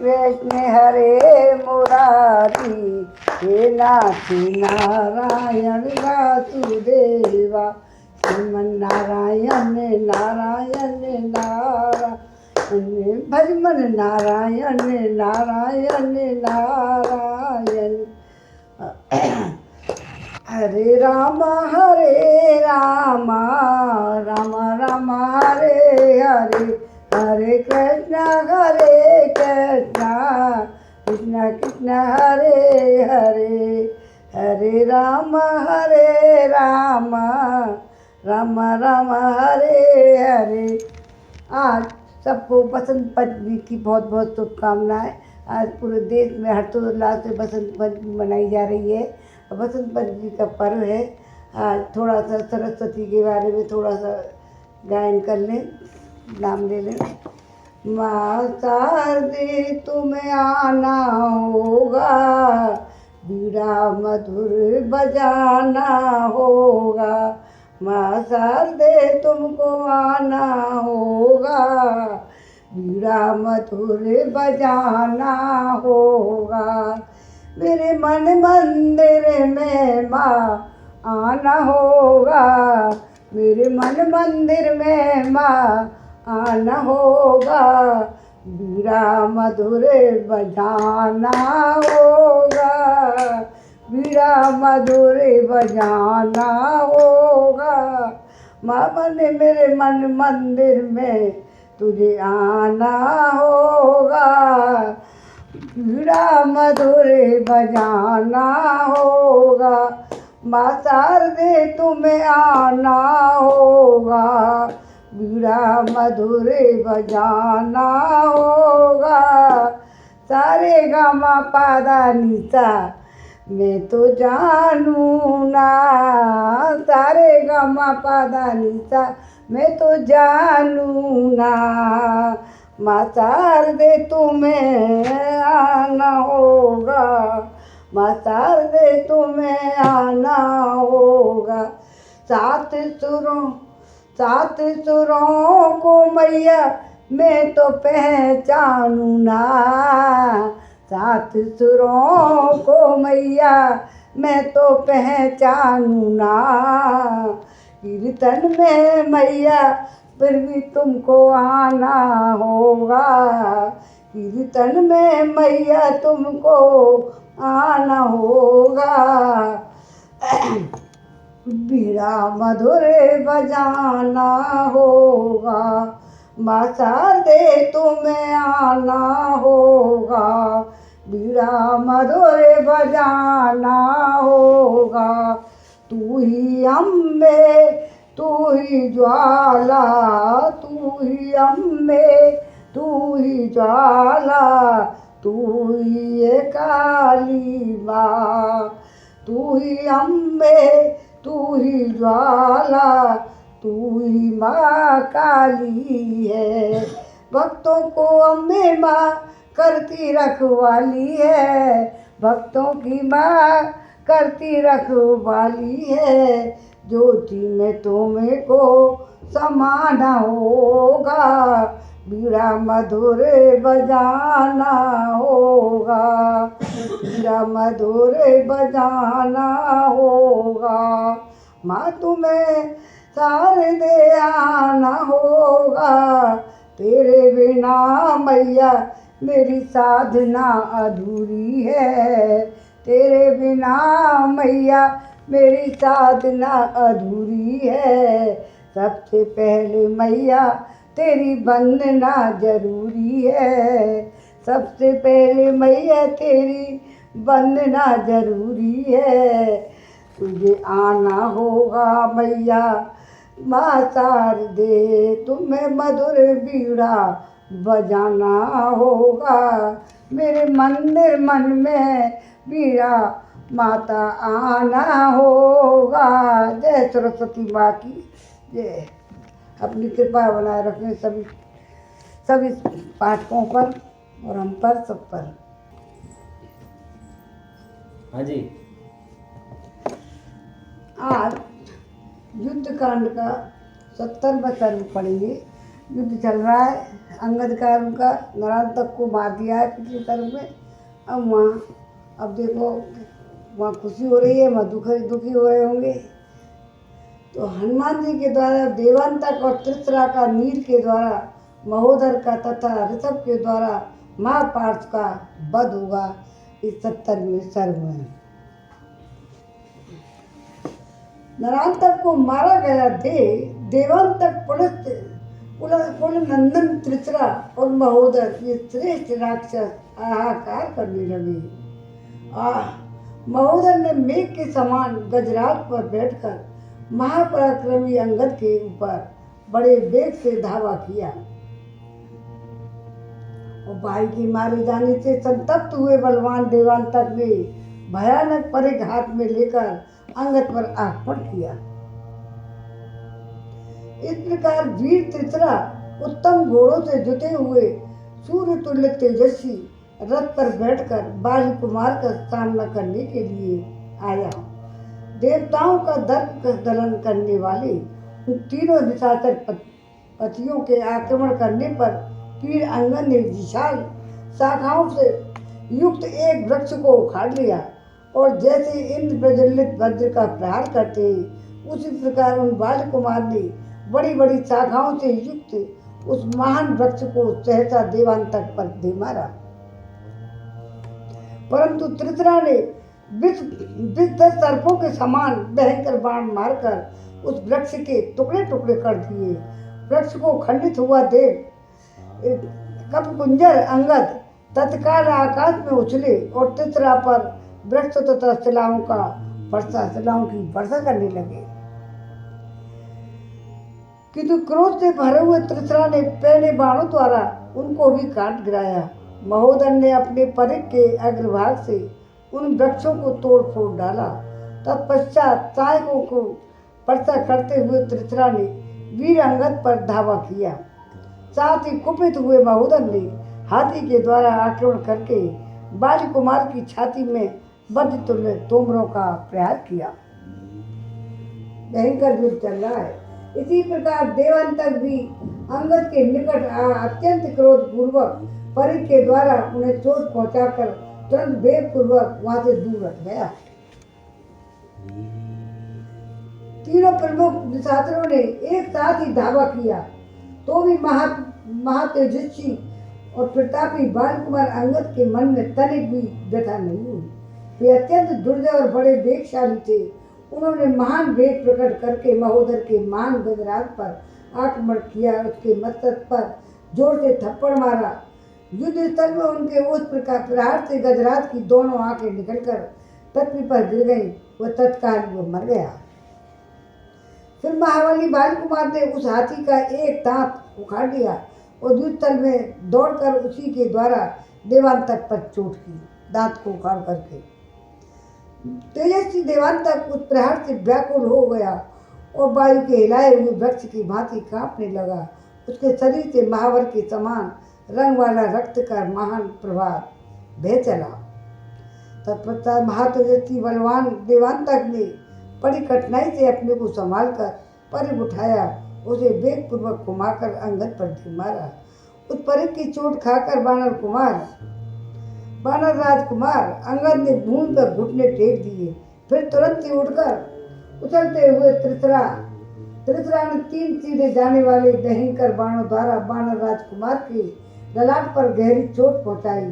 कृष्ण हरे मुरारी, हे नाथ नारायण वासुदेवा, श्रीमन नारायण नारायण नारायण, भजमन नारायण नारायण नारायण। हरे राम राम राम हरे हरे, हरे कृष्ण कृष्ण कृष्ण हरे हरे, हरे राम राम राम हरे हरे। आज सबको बसंत पंचमी की बहुत बहुत शुभकामनाएं। आज पूरे देश में हर्षोल्लास से बसंत पंचमी मनाई जा रही है। बसंत पंचमी का पर्व है। आज थोड़ा सा सरस्वती के बारे में थोड़ा सा गायन कर लें, नाम ले लें। माँ शारदे तुम्हें आना होगा, बीड़ा मधुर बजाना होगा। माँ शारदे तुमको आना होगा, बीड़ा मधुर बजाना होगा। मेरे मन मंदिर में माँ आना होगा, मेरे मन मंदिर में माँ आना होगा। बीड़ा मधुर बजाना होगा, बीड़ा मधुर बजाना होगा। माँ बने मेरे मन मंदिर में तुझे आना होगा, बीड़ा मधुर बजाना होगा। माँ शारदे तुम्हें आना होगा, बीड़ा मधुर बजाना होगा। सारे गामा पादा निसा मैं तो जानू ना, सारे गामा पादा निसा मैं तो जानू ना। माँ शारदे तुम्हें आना होगा, माँ शारदे तुम्हें आना होगा। सात सुरों को मैया मैं तो पहचानू ना, सात सुरों को मैया मैं तो पहचानू ना। कीर्तन में मैया फिर भी तुमको आना होगा, कीर्तन में मैया तुमको आना होगा। बीड़ा मधुर बजाना होगा, माँ शारदे तुम्हें आना होगा, बीड़ा मधुर बजाना होगा। तू ही अम्बे तू ही ज्वाला, तू ही अम्बे तू ही ज्वाला, तू ही काली माँ। तू ही अम्बे तू ही ज्वाला, तू ही माँ काली है। भक्तों को अम्बे माँ करती रखवाली है, भक्तों की माँ करती रखवाली है। ज्योति में तुमको समाना होगा, बीड़ा मधुर बजाना होगा, बीड़ा मधुर बजाना होगा। माँ तुम्हें शारदे आना होगा, तेरे बिना मैया मेरी साधना अधूरी है, तेरे बिना मैया मेरी साधना अधूरी है। सबसे पहले मैया तेरी वंदना जरूरी है, सबसे पहले मैया तेरी वंदना जरूरी है। तुझे आना होगा मैया माँ शारदे, तुम्हें मधुर बीड़ा बजाना होगा। मेरे मंदिर मन में बीड़ा माता आना होगा। जय सरस्वती माँ की जय। अपनी कृपा बनाए रखें सभी पाठकों पर और हम पर, सब पर। हाँ जी। आज युद्ध कांड का 70वां सर्व पढ़ेंगे। युद्ध चल रहा है, अंगद का उनका नरांतक को मार दिया है पिछली तरफ में। अब वहाँ अब देखो वहाँ खुशी हो रही है, वहाँ दुखी हो रहे होंगे। तो हनुमान जी के द्वारा देवांतक और त्रिसरा का नील के द्वारा महोदर का तथा ऋषभ के द्वारा महापार्थ का वध होगा इस 70वें सर्ग में। नरांतक को मारा गया देवांतक कुल नंदन त्रिसरा और महोदर ये श्रेष्ठ राक्षस हाहाकार करने लगे। महोदर ने मेघ के समान गजराज पर बैठकर महापराक्रमी अंगद के ऊपर बड़े वेग से धावा किया और भाई के मारे जाने से संतप्त हुए बलवान देवांतक ने भयानक परिघ हाथ में लेकर अंगद पर आक्रमण किया। इस प्रकार वीर त्रिसरा उत्तम घोड़ों से जुटे हुए सूर्य तुल्य तेजस्वी रथ पर बैठकर बाली कुमार का सामना करने के लिए आया। देवताओं का दर्प दलन करने वाले उन तीनों निशाचर पतियों के आक्रमण करने पर वीर अंगद ने विशाल शाखाओं से युक्त एक वृक्ष को उखाड़ लिया और जैसे इंद्र प्रज्वलित वज्र का प्रहार करते उसी प्रकार उन बाल कुमार ने बड़ी बड़ी शाखाओं से युक्त उस महान वृक्ष को सहसा देवांतक पर दे मारा। परंतु त्रिसरा ने 10 सर्पों के समान भयंकर बाण मारकर उस वृक्ष के टुकड़े टुकड़े कर दिए। वृक्ष को खंडित हुआ देख कपकुंजर अंगद तत्काल आकाश में उछले और त्रिसरा पर वृक्ष तथा शिलाओं की वर्षा करने लगे। किंतु क्रोध से भरे हुए त्रिसरा ने पहले बाणों द्वारा उनको भी काट गिराया। महोदर ने अपने परिघ के अग्रभाग से उन वृक्षों को तोड़ फोड़ डाला। तत्पश्चात सहायकों को वर्षा करते हुए त्रिसरा ने वीर अंगद पर धावा किया। साथ ही कुपित हुए महोदर ने हाथी के द्वारा आक्रमण करके बाली कुमार की छाती में वज्र तुल्य तोमरों का प्रहार किया। भयंकर युद्ध चल रहा है। इसी प्रकार देवांतक भी अंगद के निकट अत्यंत क्रोध पूर्वक परिघ के द्वारा उन्हें चोट पहुंचाकर तुरंत वेग पूर्वक वहां से दूर हट गया। तीनों प्रमुख निशाचरों ने एक साथ ही धावा किया तो भी महातेजस्वी और प्रतापी बाल कुमार अंगद के मन में तनिक भी व्यथा नहीं हुई। वे अत्यंत दुर्जय और बड़े वेगशाली थे। उन्होंने महान वेग प्रकट करके महोदर के महान गजराज पर आक्रमण किया। उसके मस्तक पर जोर से थप्पड़ मारा। युद्ध स्थल में उनके उस प्रकार प्रहार से गजराज की दोनों आंखें निकलकर पृथ्वी पर गिर गईं। वह तत्काल वो मर गया। फिर महाबली बाल कुमार ने उस हाथी का एक दांत उखाड़ लिया और युद्ध स्थल में दौड़कर उसी के द्वारा देवांतक पर चोट की, दांत को उखाड़ करके। तेजस्वी देवांतक उस प्रहार से व्याकुल हो गया और वायु के हिलाए हुए वृक्ष की भांति कांपने लगा। उसके शरीर से महावर के समान रंग वाला रक्त का महान प्रभात बह चला। तत्पश्चात महातेजस्वी बलवान देवांतक ने बड़ी कठिनाई से अपने को संभालकर परिघ उठाया, उसे वेग पूर्वक घुमाकर अंगद पर दे मारा। उस परिघ की चोट खाकर बानर राजकुमार अंगद ने भूमि पर घुटने टेक दिए। फिर तुरंत ही उठकर उछलते हुए त्रिसरा ने 3 सीधे जाने वाले भयंकर बाणों द्वारा बानर राजकुमार के ललाट पर गहरी चोट पहुंचाई।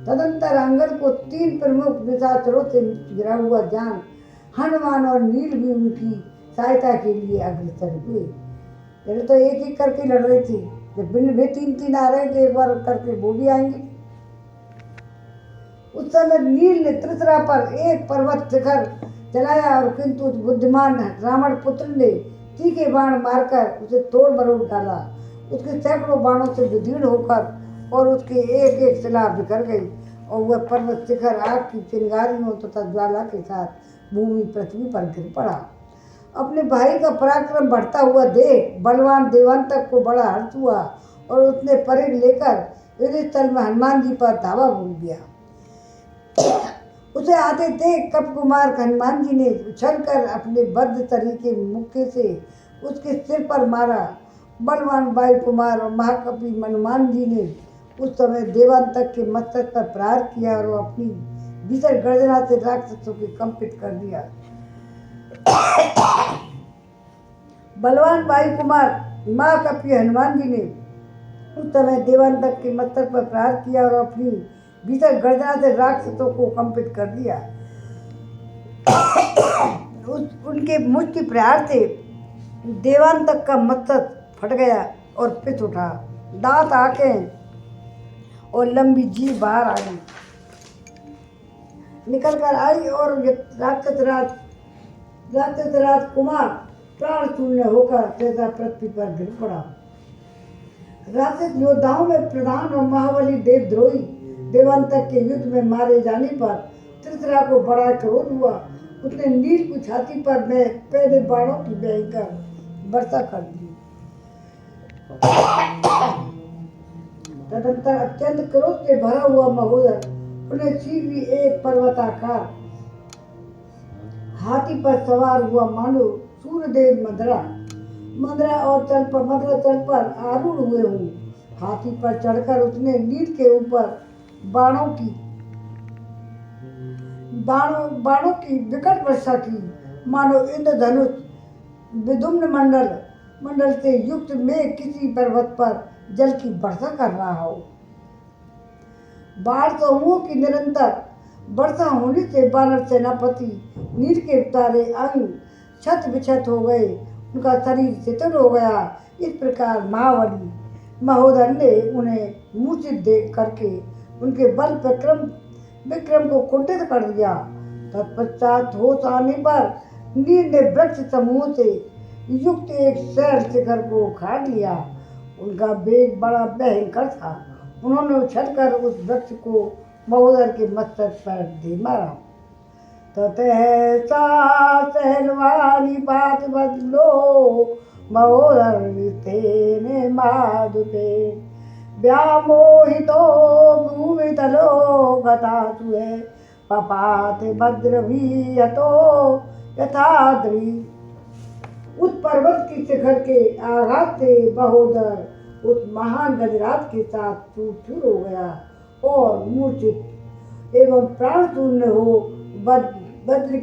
तदंतर अंगद को 3 प्रमुख निशाचरों से घिरा हुआ जान हनुमान और नील भी उनकी सहायता के लिए अग्रसर हुए। पहले तो एक एक करके लड़ रहे थे, जब भिन्न 3 आ रहे थे एक बार करके वो भी आएंगे। उस समय नील ने त्रिसरा पर एक पर्वत शिखर चलाया और किंतु उस बुद्धिमान रावण पुत्र ने तीखे बाण मारकर उसे तोड़ मरोड़ डाला। उसके सैकड़ों बाणों से विदीर्ण होकर और उसके एक एक शिला बिखर गई और वह पर्वत शिखर आग की चिंगारियों तथा ज्वाला के साथ भूमि पृथ्वी पर गिर पड़ा। अपने भाई का पराक्रम बढ़ता हुआ देख बलवान देवांतक को बड़ा हर्ष हुआ और उसने परिघ लेकर युद्ध स्थल में हनुमान जी पर धावा बोल दिया। उसे आते देख कपकुमार हनुमान जी ने उछलकर अपने बद्ध तरीके मुक्के से उसके सिर पर मारा। बलवान वायु कुमार और महाकवि हनुमान जी ने उस समय देवांतक के मस्तक पर प्रहार किया और वो अपनी भीतर गर्जना से राक्षसों को कंपित कर दिया। बलवान वायु कुमार महाकवि हनुमान जी ने उस समय देवांतक के मस्तक पर प्रहार किया और अपनी भीतर गर्जना से राक्षसों को कंपित कर दिया। उनके मुष्टि प्रहार से देवांतक का मस्तक फट गया और पिस उठा। दांत, आंखें और लंबी जीभ बाहर आ गई, निकल कर आई और राक्षस कुमार प्राण शून्य होकर तथा पृथ्वी पर गिर पड़ा। राक्षस योद्धाओं में प्रधान और महाबली देवद्रोही देवांतक के युद्ध में मारे जाने पर त्रिशरा को बड़ा क्रोध हुआ। उसने नील की छाती पर में पहले बाणों की बहकर वर्षा कर दी। तदंतर अत्यंत क्रोध से भरा हुआ महोदय उन्हें शीघ्र एक पर्वताकार हाथी पर सवार हुआ मानो सूर्यदेव मदरा चल पर आरूढ़ हुए हूँ। हाथी पर चढ़कर उसने नील के ऊपर बाणों की विकट वर्षा की, मानो इंद्रधनुष विदुम्न मंडल से युक्त में किसी पर्वत पर जल की वर्षा कर रहा हो। बाढ़ समूहों की निरंतर वर्षा होने से वानर सेनापति नील के उतारे अंग छत विछत हो गए, उनका शरीर शिथिल हो गया। इस प्रकार महाबली महोदय ने उन्हें मूर्छित देख करके उनके बल विक्रम को कुंठित कर दिया। तत्पश्चात होश आने पर नील ने वृक्ष समूह से युक्त एक शैल शिखर को उखाड़ लिया। उनका वेग बड़ा भयंकर था। उन्होंने उछलकर उस वृक्ष को महोदय के मस्तक पर दे मारा। ततः सहलवानी बात बदलो महोदय तेने माधुपे व्यामोहितो भूमितलो गतासुहे पपाते भद्रवीयतो यथाद्रि। उस पर्वत की शिखर के आघात से महोदय उस महान गजराज के साथ चूर हो गया और मूर्छित एवं प्राण शून्य हो वज्र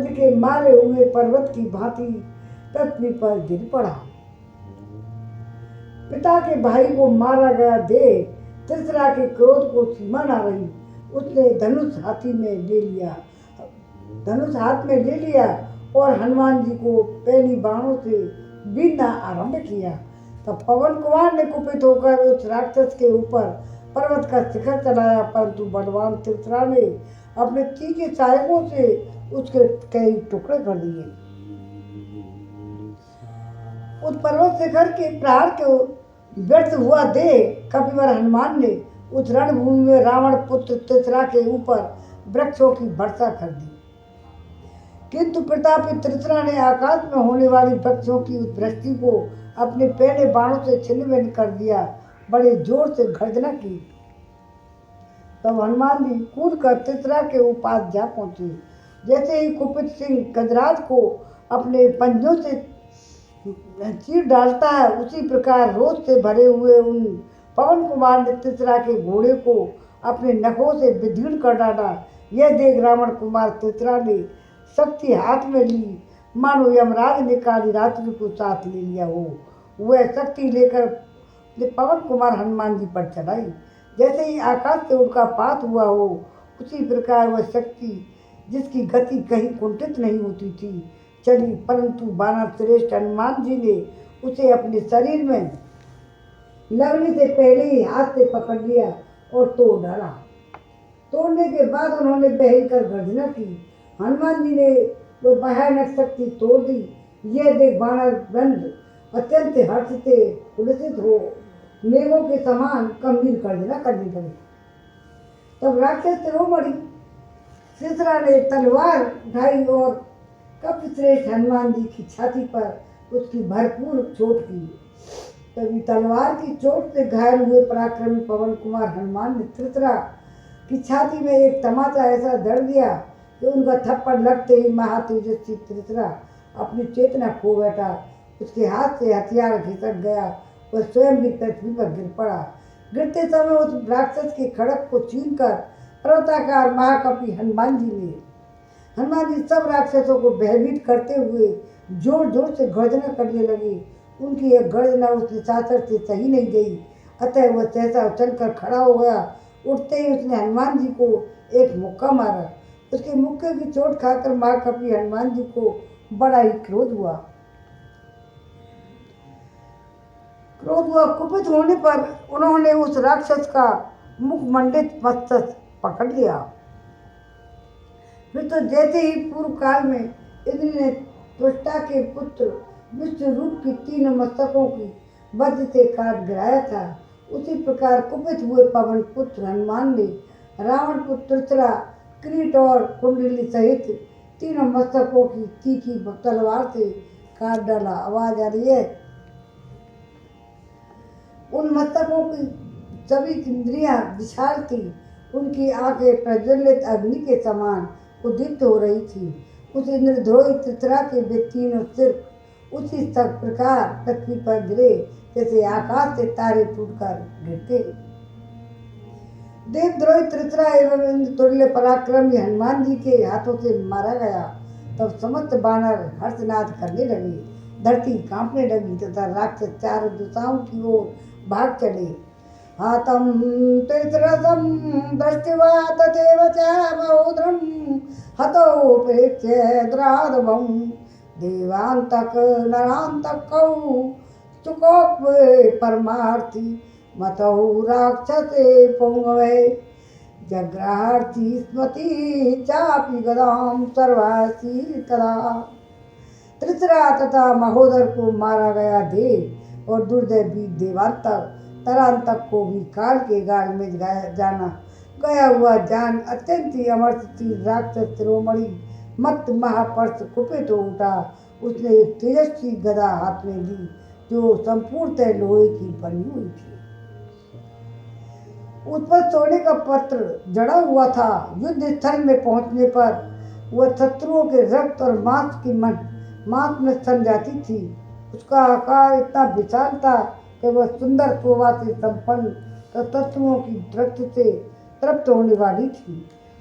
के मारे हुए पर्वत की भांति पृथ्वी पर गिर पड़ा। पिता के भाई को मारा गया देख त्रिशरा के क्रोध को सीमा न रही। उसने धनुष हाथ में ले लिया और हनुमान जी को पहली बाणों से बीनना आरंभ किया। तब पवन कुमार ने कुपित होकर उस राक्षस के ऊपर पर्वत का शिखर चलाया, परंतु बलवान त्रिशरा ने अपने तीखे सहायकों से उसके कई टुकड़े कर दिए। उस पर्वत शिखर के प्रहार को व्यर्थ हुआ देख कपिवर हनुमान ने उस रणभूमि में रावण पुत्र त्रिशरा के ऊपर वृक्षों की वर्षा कर दी। किंतु प्रतापी त्रिशरा ने आकाश में होने वाली वृक्षों की उस वृष्टि को अपने पहले बाणों से छिन्न कर दिया। बड़े जोर से गर्जना की। तब हनुमान जी कूद कर त्रिशरा के उपास जा पहुंचे। जैसे ही कुपित सिंह गजराज को अपने पंजों से चीर डालता है, उसी प्रकार रोष से भरे हुए उन पवन कुमार ने त्रिशरा के घोड़े को अपने नखों से विदीर्ण कर डाला। यह देख रावण कुमार त्रिशरा ने शक्ति हाथ में ली, मानो यमराज ने काली रात्रि को साथ ले लिया हो। वह शक्ति लेकर पवन कुमार हनुमान जी पर चढ़ाई। जैसे ही आकाश से उनका पात हुआ हो, उसी प्रकार वह शक्ति जिसकी गति कहीं कुंठित नहीं होती थी चली, परंतु वानर श्रेष्ठ हनुमान जी ने उसे अपने शरीर में लगने से पहले ही हाथ से पकड़ लिया और तोड़ डाला। तोड़ने के बाद उन्होंने भयंकर गर्जना की। हनुमान जी ने वह भयानक शक्ति तोड़ दी। यह देख वानर वृंद अत्यंत हर्ष से उल्लसित हो मेघों के समान गंभीर गर्जना करने लगे। तब राक्षस शिरोमणि त्रिशरा ने तलवार उठाई और कपिश्रेष्ठ हनुमान जी की छाती पर उसकी भरपूर चोट की। तभी तलवार की चोट से घायल हुए पराक्रमी पवन कुमार हनुमान ने त्रिशरा की छाती में एक तमाचा ऐसा जड़ दिया कि उनका थप्पड़ लगते ही महातेजस्वी त्रिशरा अपनी चेतना खो बैठा। उसके हाथ से हथियार खिसक गया। वह स्वयं भी पृथ्वी पर गिर पड़ा। गिरते समय उस राक्षस के खड़ग को छीनकर पर्वताकार महाकपि हनुमान जी ने हनुमान जी सब राक्षसों को भयभीत करते हुए जोर जोर से गर्जना करने लगे। उनकी यह गर्जना उस निशाचर से सही नहीं गई, अतः वह सहसा उछलकर खड़ा हो गया। उठते ही उसने हनुमान जी को एक मुक्का मारा। उसके मुक्के की चोट खाकर महाकपि हनुमान जी को बड़ा ही क्रोध हुआ। कुपित होने पर उन्होंने उस राक्षस का मुखमंडित मस्तक पकड़ लिया। फिर तो जैसे ही पूर्व काल में इंद्र ने त्वष्टा के पुत्र विश्वरूप की 3 मस्तकों की वज्र से काट गिराया था, उसी प्रकार कुपित हुए पवन पुत्र हनुमान ने रावण पुत्र त्रिशरा, किरीट और कुंडली सहित 3 मस्तकों की तीखी तलवार से काट डाला। आवाज आ रही है। उन मस्तकों की सभी इंद्रियां विशाल थी। उनकी आंखें प्रज्वलित अग्नि के समान उद्दीप्त हो रही थी। उस इंद्रद्रोही त्रिशरा के वे 3 सिर उसी सब प्रकार पृथ्वी पर गिरे जैसे आकाश से तारे टूटकर गिरते। देवद्रोही त्रिशरा एवं इंद्र तुल्य पराक्रमी हनुमान जी के हाथों से मारा गया। तब समस्त बानर हर्षनाद करने लगे, धरती कांपने लगी तथा राक्षस चारों दिशाओं की ओर भाग चले। हातम त्रिशरसम दृष्ट्वा तथैव च महोदरम हतो प्रेक्ष्य द्रावम् देवांतक नरांतकौ चुकोप परमार्थी मतौ राक्षसे पुंगवे जग्रार्थी स्मृति चापि गदाम सर्वासी कदा। त्रिशरा तथा महोदर को मारा गया देव और दुर्दैवी देवांतक तरांतक को भी काल के गाल में जाना गया हुआ जान अत्यंत ही अमरती राक्षस शिरोमणि मत महापर्ष कुपित हो उठा। उसने एक तेजस्वी गदा हाथ में ली जो संपूर्णतः लोहे की बनी हुई थी। उस पर सोने का पत्र जड़ा हुआ था। युद्ध स्थल में पहुंचने पर वह शत्रुओं के रक्त और मांस में सन जाती थी। उसका आकार इतना विशाल था कि वह सुंदर शोभा से संपन्न तत्वों की दृष्टि से तृप्त होने वाली थी।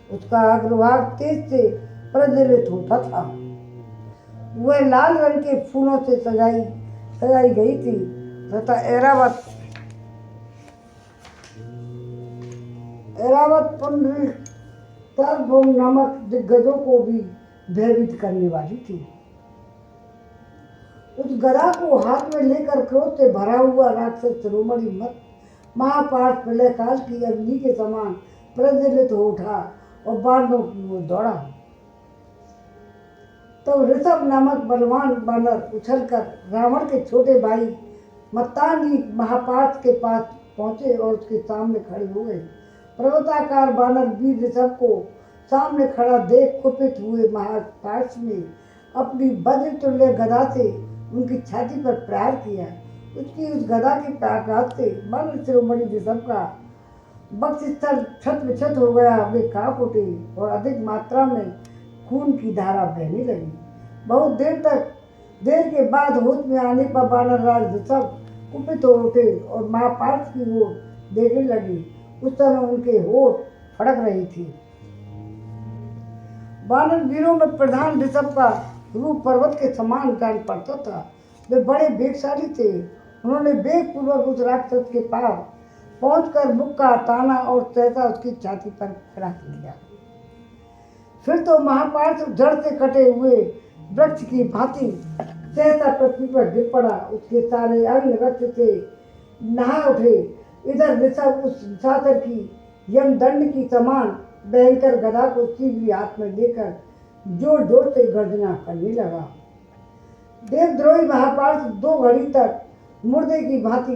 उसका अग्रभाग तेज से प्रज्वलित होता था। वह लाल रंग के फूलों से सजाई गई थी तथा ऐरावत पुंडरीक सार्वभौम नामक दिग्गजों को भी भयभीत करने वाली थी। उस गदा को हाथ में लेकर क्रोध से भरा हुआ राक्षस शिरोमणि मत महापार्थ प्रलय काल की अग्नि के समान प्रज्वलित हो उठा और बाणों की ओर दौड़ा। तब ऋषभ नामक बलवान बानर उछलकर रावण के छोटे भाई मत्तानी महापार्थ के पास पहुंचे और उसके सामने खड़े हो गए। पर्वताकार बानर वीर ऋषभ को सामने खड़ा देख कुपित हुए महापार्थ ने अपनी वज्रतुल्य गदा से उनकी छाती पर प्रहार किया। उसकी उस गदा के आघात से बानर शिरोमणि ऋषभ का वक्षस्थल छत हो गया। वे कांप उठे और अधिक मात्रा में खून की धारा बहने लगी। बहुत देर के बाद होश में आने पर बानर राज ऋषभ कुपित हो उठे और महापार्थ की ओर देखने लगे। उस समय उनके होठ फड़क रही थी। बानर वीरों में प्रधान ऋषभ का रूप पर्वत के समान जान पड़ता था। वे बड़े वेगशाली थे। उन्होंने वेगपूर्वक उस राक्षस के पास पहुंचकर मुक्का ताना और सहसा उसकी छाती पर रख लिया। फिर तो महापार्थ जड़ से कटे हुए वृक्ष की भांति सहसा पृथ्वी पर गिर पड़ा। उसके सारे अंग रक्त से नहा उठे। इधर ऋषभ उस निशाचर की यमदंड की समान भयंकर गदा को सीधी हाथ में लेकर जोर जोर से गर्जना करने लगा। देवद्रोही महापार्थ 2 घड़ी तक मुर्दे की भांति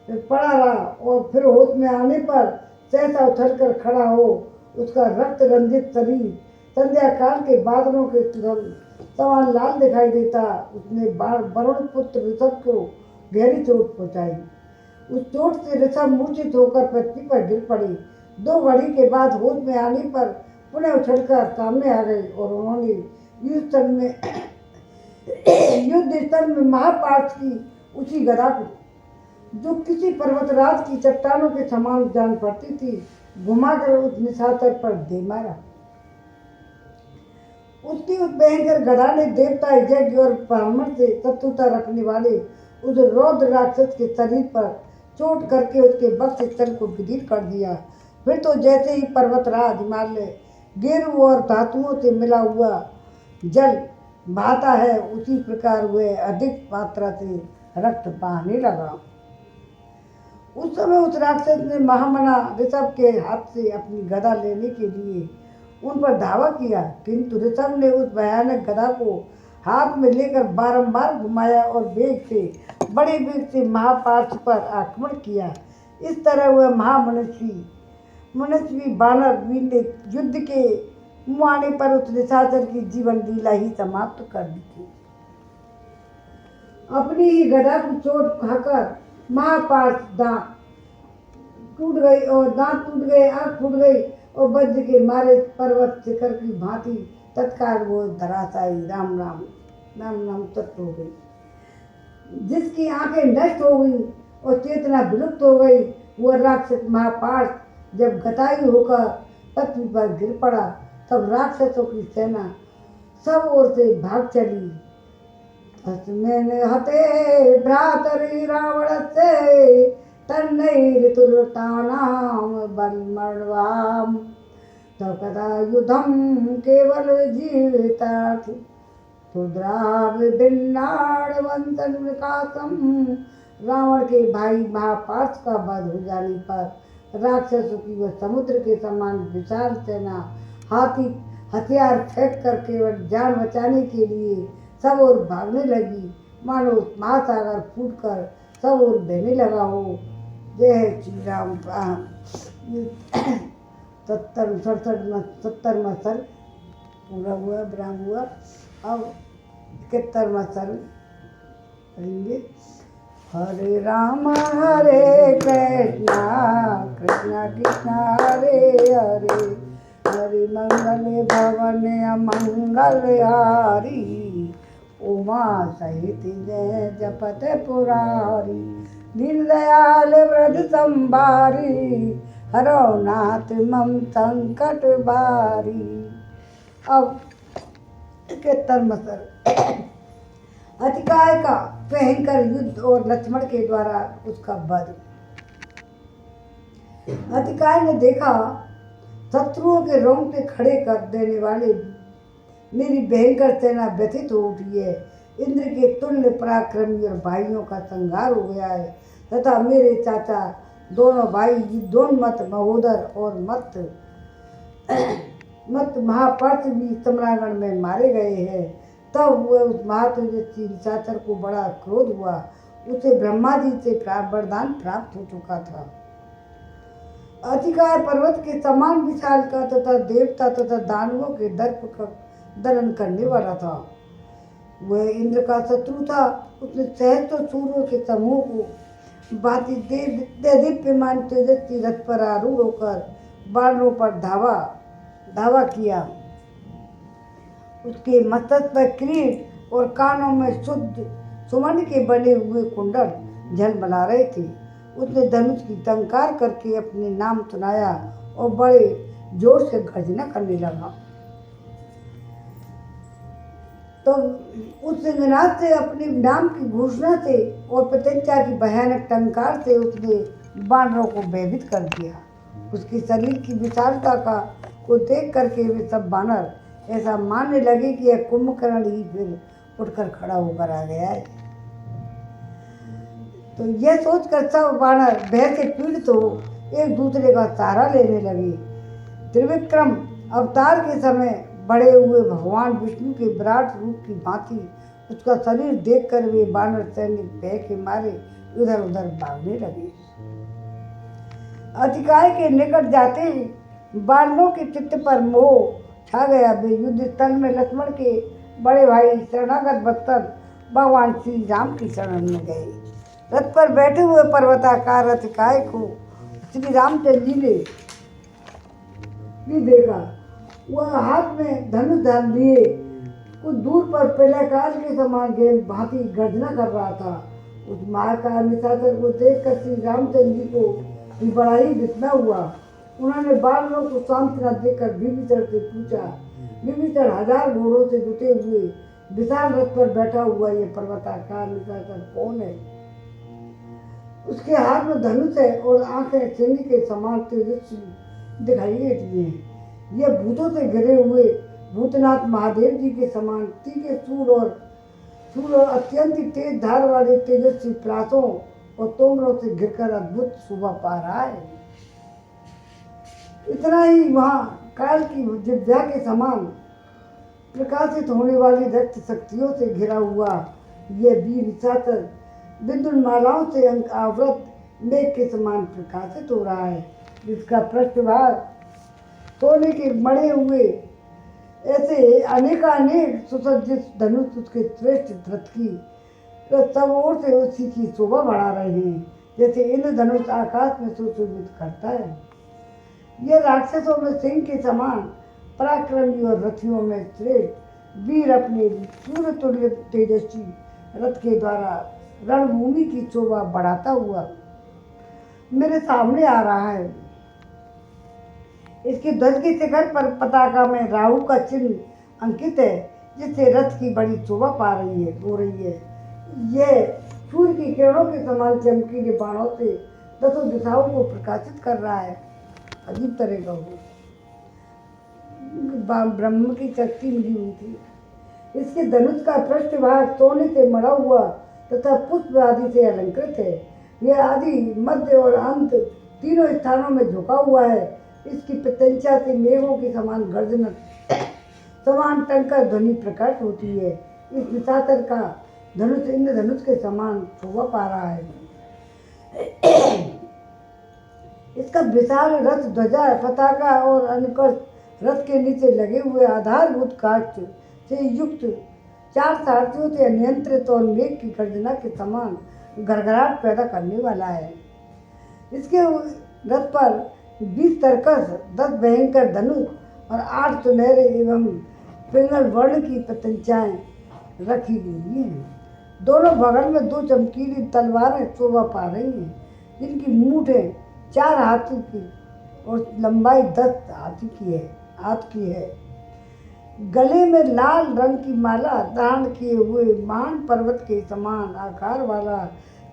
पड़ा रहा और फिर होश में आने पर सहसा उछलकर खड़ा हो उसका रक्त रंजित शरीर संध्या काल के बादलों के समान लाल दिखाई देता। उसने वरुण पुत्र ऋषभ को गहरी चोट पहुंचाई। उस चोट से ऋषभ मूर्छित होकर पृथ्वी पर गिर पड़े। 2 घड़ी के बाद होश में आने पर पुनः उछलकर सामने आ गए और उन्होंने युद्ध स्थल में युद्ध स्थल में महापार्थ की उसी गदा को, जो किसी पर्वतराज की चट्टानों के समान जान पड़ती थी, घुमाकर उस निशाचर पर दे मारा। उसकी उस भयंकर गदा ने देवता यज्ञ और ब्राह्मण से शत्रुता रखने वाले उस रौद्र राक्षस के शरीर पर चोट करके उसके वक्ष स्थल को विदीर्ण कर दिया। फिर तो जैसे ही पर्वतराज हिमालय गेरू और धातुओं से मिला हुआ जल बहाता है, उसी प्रकार वह अधिक मात्रा से रक्त बहाने लगा। उस समय उस राक्षस ने महामना ऋषभ के हाथ से अपनी गदा लेने के लिए उन पर धावा किया, किंतु ऋषभ ने उस भयानक गदा को हाथ में लेकर बारंबार घुमाया और बड़े वेग से महापार्थ पर आक्रमण किया। इस तरह वह मनस्वी वानर वीर ने युद्ध के मुहाने पर उस निशाचर की जीवन लीला ही समाप्त कर दी थी। अपनी ही गदा को चोट खाकर महापार्थ दांत टूट गए, आंख फूट गई और वज्र के मारे पर्वत शिखर की भांति तत्काल वो धराशायी राम नाम तत्व हो गई। जिसकी आंखें नष्ट हो गई और चेतना विलुप्त हो गई, वह राक्षस महापार्थ जब घतायु होकर पृथ्वी पर गिर पड़ा, तब राक्षसों की सेना सब ओर से भाग चली। तस्मिन् हते भ्रातरि रावणस्य तन्नैर्तुरतानां बलमर्वाम् तकदा युद्धं केवल जीवितार्थ तुद्राविभिन्नाडवंतन विकासम। रावण के भाई महापार्थ का वध हो जाने पर राक्षसों की वह समुद्र के समान विशाल सेना हथियार फेंक कर केवल जान बचाने के लिए सब ओर भागने लगी, मानो महासागर फूटकर सब ओर बहने लगा हो। जय श्री राम। 70वां सर्ग पूरा हुआ, विराम हुआ। अब 71वां सर्ग पढ़ेंगे। हरे राम हरे कृष्णा कृष्णा कृष्णा हरे हरे, हरि मंगल भवन अमंगल हारी, उमा सहित जय जपत पुरारी, दीन दयाल व्रज संभारी, हरो नाथ मम संकट बारी। अब 71वां सर्ग। अतिकाय का भयंकर युद्ध और लक्ष्मण के द्वारा उसका वध। अतिकाय ने देखा, शत्रुओं के रोंगटे खड़े कर देने वाले मेरी भयंकर सेना व्यथित हो उठी है। इंद्र के तुल्य पराक्रमी और भाइयों का संहार हो गया है, तथा मेरे चाचा दोनों भाई युद्धोन्मत्त महोदर और मत महापार्थ भी सम्रांगण में मारे गए हैं। तब वह उस महातेजस्वी निशाचर को बड़ा क्रोध हुआ। उसे ब्रह्मा जी से वरदान प्राप्त हो चुका था। अतिकाय पर्वत के समान विशाल का तथा देवता तथा दानवों के दर्प का दलन करने वाला था। वह इंद्र का शत्रु था। उसने सहस्त्रों सूर्यों के समूह को भांति दीप्यमान तेजस्वी रथ पर आरूढ़ होकर बानरों पर धावा किया। उसके मस्तक पर किरीट और कानों में शुद्ध सुवर्ण के बने हुए कुंडल झलमला रहे थे। उसने धनुष की टंकार करके अपने नाम सुनाया और बड़े जोर से गर्जना करने लगा। तो उस सिंहनाद से अपने नाम की घोषणा से और प्रत्यंचा की भयानक टंकार से उसने बानरों को भयभीत कर दिया। उसके शरीर की विशालता को देख करके वे सब बानर ऐसा मानने लगे कि यह कुंभकर्ण ही फिर उठकर खड़ा होकर आ गया है। तो यह सोचकर सब बानर भय से पीड़ित हो एक दूसरे का सहारा लेने लगे। त्रिविक्रम अवतार के समय बड़े हुए भगवान विष्णु के विराट रूप की भांति उसका शरीर देखकर वे बानर सैनिक भय के मारे इधर उधर भागने लगे। अतिकाय के निकट जाते ही बानरों के चित्त पर मोह छा गया। वे युद्ध स्थल में लक्ष्मण के बड़े भाई शरणागत वत्सल भगवान श्री राम की शरण में गए। रथ पर बैठे हुए पर्वताकार अतिकाय को श्री रामचंद्र जी ने भी देखा। वह हाथ में धनुष धार लिए कुछ दूर पर प्रलयकाल के समान गेल भांति गर्जना कर रहा था। उस महाकाय निशाचर को देखकर श्री रामचंद्र जी को भी बड़ा ही विस्मय हुआ। उन्होंने बानरों को सांत्वना देकर विभीषण से पूछा, विभीषण 1000 घोड़ों से जुटे हुए विशाल रथ पर बैठा हुआ ये पर्वताकार निशाचर कौन है? उसके हाथ में धनुष है और आंखें सिंह के समान तेजस्वी दिखाई देती हैं। यह भूतों से घिरे हुए भूतनाथ महादेव जी के समान तीखे सूर और अत्यंत तेज धार वाले तेजस्वी प्रासों और तोमरों से घिरकर अद्भुत शोभा पा रहा है। इतना ही वहाँ काल की जिह्वा के समान प्रकाशित होने वाली रक्त शक्तियों से घिरा हुआ यह वीर निशाचर विद्युत मालाओं से आवृत मेघ के समान प्रकाशित हो रहा है, जिसका पृष्ठभाग सोने के मढ़े हुए ऐसे अनेकानेक सुसज्जित धनुष उसके श्रेष्ठ रथ की सब ओर से उसी की शोभा बढ़ा रहे हैं, जैसे इंद्रधनुष आकाश में सुशोभित करता है। यह राक्षसों में सिंह के समान पराक्रमी और रथियों में श्रेष्ठ वीर अपने सूर्य तुल्य तेजस्वी रथ के द्वारा रणभूमि की शोभा बढ़ाता हुआ मेरे सामने आ रहा है। इसके ध्वज के शिखर पर पताका में राहु का चिन्ह अंकित है, जिससे रथ की बड़ी शोभा हो रही है। यह सूर्य की किरणों के समान चमकीले बाणों से दसों दिशाओं को प्रकाशित कर रहा है। अजीब तरह का हो ब्रह्म की शक्ति मिली हुई थी। इसके धनुष का पृष्ठभाग सोने से मढ़ा हुआ तथा पुष्प आदि से अलंकृत है। यह आदि, मध्य और अंत तीनों स्थानों में झुका हुआ है। इसकी प्रत्यंचा से मेघों की समान गर्जना समान टंकर ध्वनि प्रकट होती है। इस निशाचर का धनुष इंद्रधनुष के समान शोभा पा रहा है। इसका विशाल रथ, ध्वजा, पताका और अनुकर्ष रथ के नीचे लगे हुए आधारभूत काष्ठ से युक्त 4 सारथियों से नियंत्रित और मेघ की गर्जना के समान गड़गड़ाहट पैदा करने वाला है। इसके रथ पर 20 तरकस, 10 भयंकर धनुष और 8 सुनहरे एवं पिंगल वर्ण की पतंचाएं रखी गई हैं। दोनों बगल में 2 चमकीली तलवारें शोभा पा रही हैं, जिनकी मूठें 4 हाथों की और लंबाई 10 हाथ की है। गले में लाल रंग की माला धारण किए हुए महान पर्वत के समान आकार वाला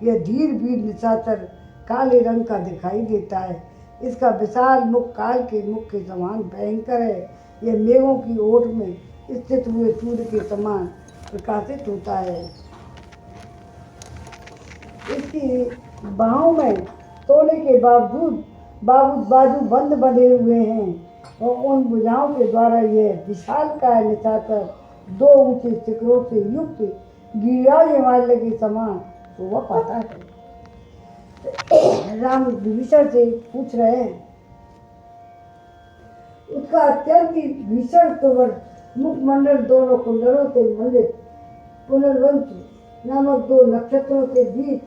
यह धीर वीर निशाचर काले रंग का दिखाई देता है। इसका विशाल मुख काल के मुख के समान भयंकर है। यह मेघों की ओट में स्थित हुए सूर्य के समान प्रकाशित होता है। इसकी बाहों में सोने के बाजू बंद बंधे हुए हैं और उन भुजाओं के द्वारा यह विशालकाय निशाचर 2 ऊंचे शिखरों से युक्त गिरिराज हिमालय के समान शोभा पाता है। राम विभीषण से पूछ रहे हैं, उसका अत्यंत भीषण सुवर मुखमंडल दोनों कुंडलों से मंडित पुनर्वंश नामक 2 नक्षत्रों के बीच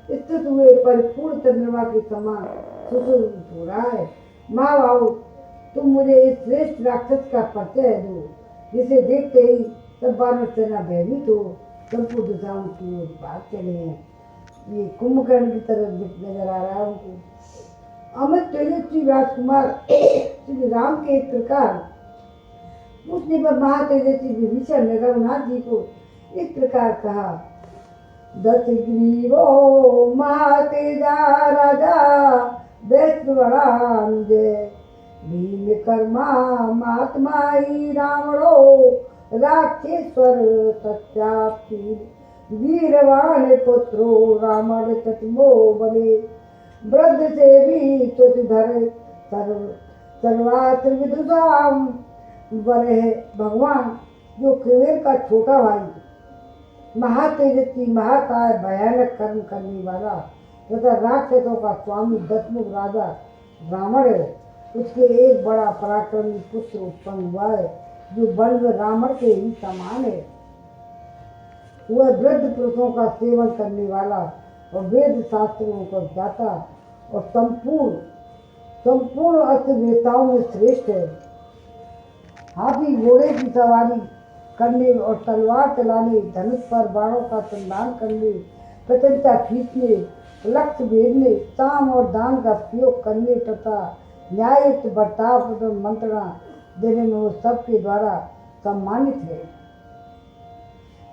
स्थित हुए परिपूर्ण चंद्रमा के समान सुशोभित हो रहा है। महाभाव, तुम मुझे इस श्रेष्ठ राक्षस का परिचय दो, जिसे देखते ही सब बानर सेना भयभीत हो संपूर्ण दिशाओं की ओर भाग चले हैं। ये कुंभकर्ण की तरह नजर आ रहा है उनको। अमित तेजस्वी राजकुमार श्री राम के एक प्रकार पूछने पर महातेजस्वी विभीषण ने रघुनाथ जी को इस प्रकार कहा, दशग्रीवो महातेजा राजा वैश्वरानुजय भीम कर्मा महात्मा ही रावणो राक्षेश्वर सत्यापी वीरवान पुत्रो रावण तत्मो बले वृद्ध से भी तुधर सर्वात्र विदुषाम वरे भगवान, जो कुबेर का छोटा भाई, महातेजस्वी महाकाय भयानक कर्म करने वाला तथा राक्षसों का स्वामी दशमुख राजा रावण है। उसके एक बड़ा पराक्रमी पुत्र उत्पन्न हुआ है, जो बल में रावण के ही समान है। वह वृद्ध पुरुषों का सेवन करने वाला और वेद शास्त्रों को ज्ञाता और संपूर्ण अस्त्र वेताओं में श्रेष्ठ है। हाथी घोड़े की सवारी करने और तलवार चलाने, धनुष पर बाणों का संधान करने, प्रचंडता खींचने, लक्ष्य भेदने, साम और दान का प्रयोग करने तथा न्याययुक्त बर्ताव एवं मंत्रणा देने में वो सबके द्वारा सम्मानित है।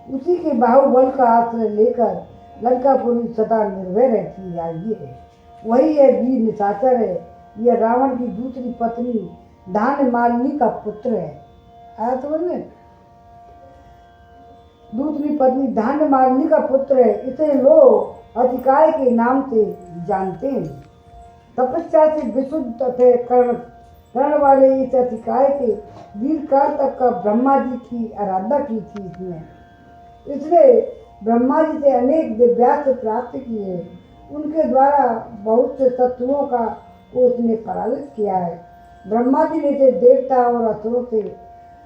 उसी के बाहुबल का आश्रय लेकर लंकापुरी सदा निर्भय रहती आई है। वही है वीर निशाचर है। यह रावण की दूसरी पत्नी धान्य मालिनी का पुत्र है। आया समझ में? दूसरी पत्नी धान्य मालिनी का पुत्र है। इसे लोग अतिकाय के नाम से जानते हैं। तपस्या से विशुद्ध तथा कर्ण वाले इस अतिकाय के वीर काल तक का ब्रह्मा जी की आराधना की थी। इसने ब्रह्मा जी से अनेक दिव्यास्त्र प्राप्त किए। उनके द्वारा बहुत से शत्रुओं का उसने पराजित किया है। ब्रह्मा जी ने इसे देवता और असुरों से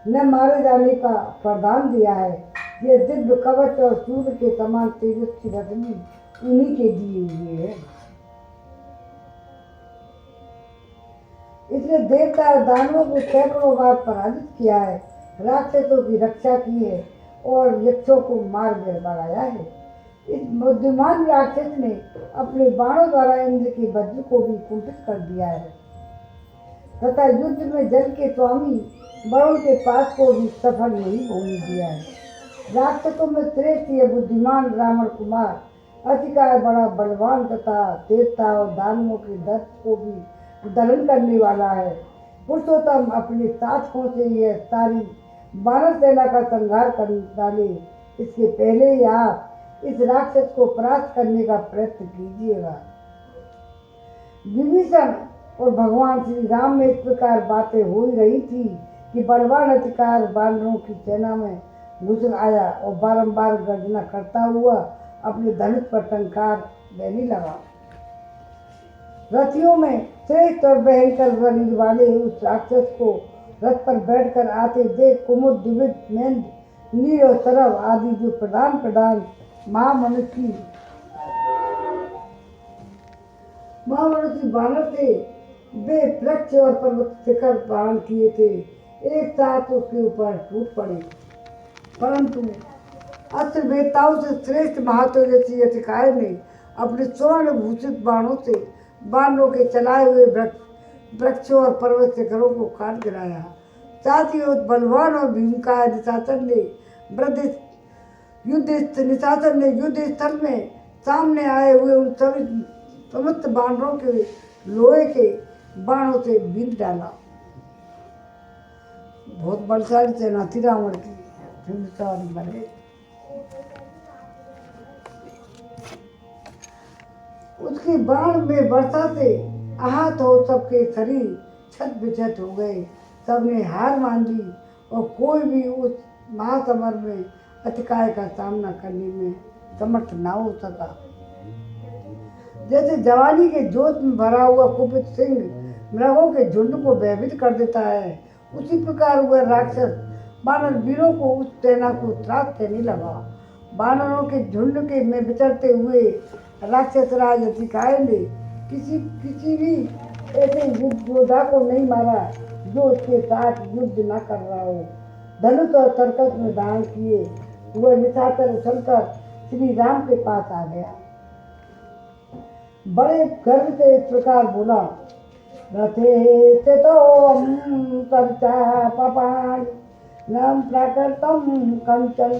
न मारे जाने का वरदान दिया है। यह दिव्य कवच और सूर्य के समान तेजस्वी रश्मि उन्हीं के दिए हुए है। इसने देवता और दानवों को सैकड़ों बार पराजित किया है, राक्षसों की रक्षा की है और यक्षों को मार गिराया है। इस बुद्धिमान राक्षस ने अपने बाणों द्वारा इंद्र के वज्र को भी कुंठित कर दिया है तथा युद्ध में जल के स्वामी वरुण के पास को भी सफल नहीं होने दिया है। राक्षसों में श्रेष्ठ यह बुद्धिमान रावण कुमार अतिकाय बड़ा बलवान तथा देवता और दानवों के दर्द को भी दलन करने वाला है। पुरुषोत्तम अपने साधकों से यह सारी वानर सेना का संहार कर डाले। इसके पहले ही आप इस राक्षस को परास्त करने का प्रयत्न कीजिएगा। विभीषण और भगवान श्री राम में इस प्रकार बातें हो ही रही थी कि बलवान अतिकाय वानरों की सेना में घुस आया और बारंबार गर्जना करता हुआ अपने धनुष पर टंकार देने लगा। रथियों में श्रेष्ठ और भयंकर शरीर वाले उस राक्षस को रथ पर बैठकर आते देख कुमुद, द्विविद, मेंद, नील और सरव आदि जो प्रधान महामनुष्य बानर थे, वे वृक्ष और पर्वत शिखर धारण किए थे, एक साथ उसके ऊपर टूट पड़े। परंतु अस्त्र वेताओं से श्रेष्ठ महातेजस्वी अतिकाय ने अपने स्वर्ण भूषित बाणों से बानरों के चलाए हुए वृक्षों और पर्वत शिखरों को काट गिराया। साथ ही उस बलवान और भीमकाय निशाचर ने युद्ध स्थल में सामने आए हुए उन सभी समस्त बानरों के लोहे के बाणों से बींध डाला। बहुत बलशाली सेना थी रावण की। बने उसकी बाण में वर्षा से आहत हो सबके शरीर छत बिछत हो गए। सबने हार मान ली और कोई भी उस महासमर में अतिकाय का सामना करने में समर्थ ना हो सका। जैसे जवानी के जोश में भरा हुआ कुपित सिंह मृगों के झुंड को भयभीत कर देता है, उसी प्रकार वह राक्षस बानर वीरों को उस सेना को त्रास देने लगा। बानरों के झुंड के में विचरते हुए राक्षस राज अतिकाय ने किसी भी ऐसे योद्धा को नहीं मारा जो उसके साथ युद्ध न कर रहा हो। धनुष और तरकस में दान किए वह निशाचर उछलकर श्री राम के पास आ गया। बड़े गर्व से इस प्रकार बोला, रथे से तो चर्चा पपाण नम प्राकृतम कंचन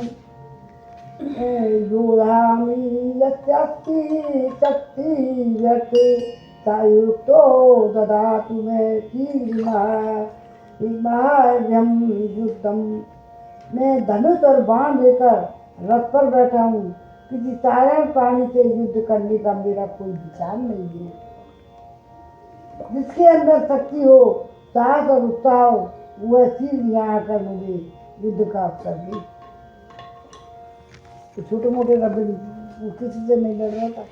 योधामि यस्यास्ति शक्ति व्यर्थे सायुक्तो ददातु मे शीघ्रम युद्धम। मैं धनुष और बाण लेकर रथ पर बैठा हूँ। किसी साधारण प्राणी से युद्ध करने का मेरा कोई विचार नहीं है। जिसके अंदर शक्ति हो, साहस और उत्साह हो, वह शीघ्र यहाँ आकर मुझे युद्ध का अवसर दे। तो छोटे मोटे रबे किसी से नहीं लड़ रहा था।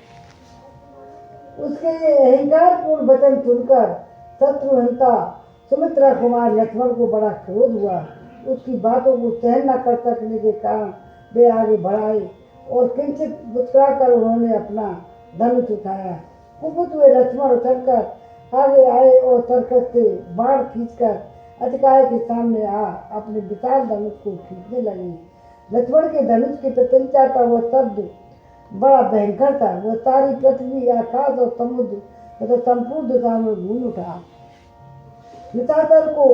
उसके ये अहंकारपूर्ण वचन सुनकर शत्रुहंता सुमित्रा कुमार लक्ष्मण को बड़ा क्रोध हुआ। उसकी बातों को सहन न कर सकने के कारण वे आगे बढ़ाए और किंचित मुस्कुराकर उन्होंने अपना धनुष उठाया। कुपित हुए लक्ष्मण उछलकर आगे आए और तरकस से बाण खींचकर अधिकाय के सामने आ अपने विशाल धनुष को खींचने लगी। लक्ष्मण के धनुष की प्रत्यंचा का वह शब्द बड़ा भयंकर था। वह सारी पृथ्वी, आकाश और समुद्र तथा संपूर्ण दिशा में गूंज उठा, निशाचर को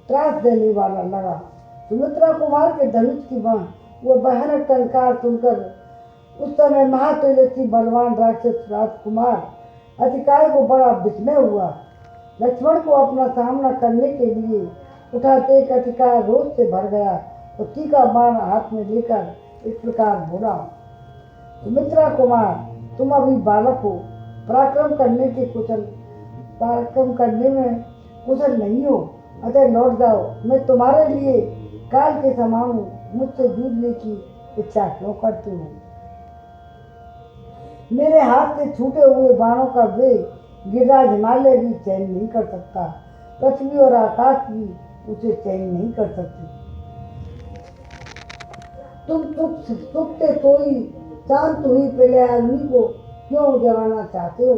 त्रास देने वाला लगा। सुमित्रा कुमार के धनुष की वह भयानक टंकार सुनकर उस समय महातेजस्वी बलवान राक्षस राजकुमार अतिकाय को बड़ा विस्मय हुआ। लक्ष्मण को अपना सामना करने के लिए उठाते एक अतिकाय रोष से भर गया और तीखा बाण हाथ में लेकर इस प्रकार बोला, सुमित्रा कुमार, तुम अभी बालक हो, पराक्रम करने में कुशल नहीं हो, अतः लौट जाओ। मैं तुम्हारे लिए काल के समान हूँ, मुझसे जूझने की इच्छा क्यों करते हो? मेरे हाथ से छूटे हुए बाणों का वेग गिरिराज हिमालय भी चैन नहीं कर सकता, पृथ्वी और आकाश भी उसे चैन नहीं कर सकते। तुम सुखते सोई शांत हुई प्रलय अग्नि को क्यों जगाना चाहते हो?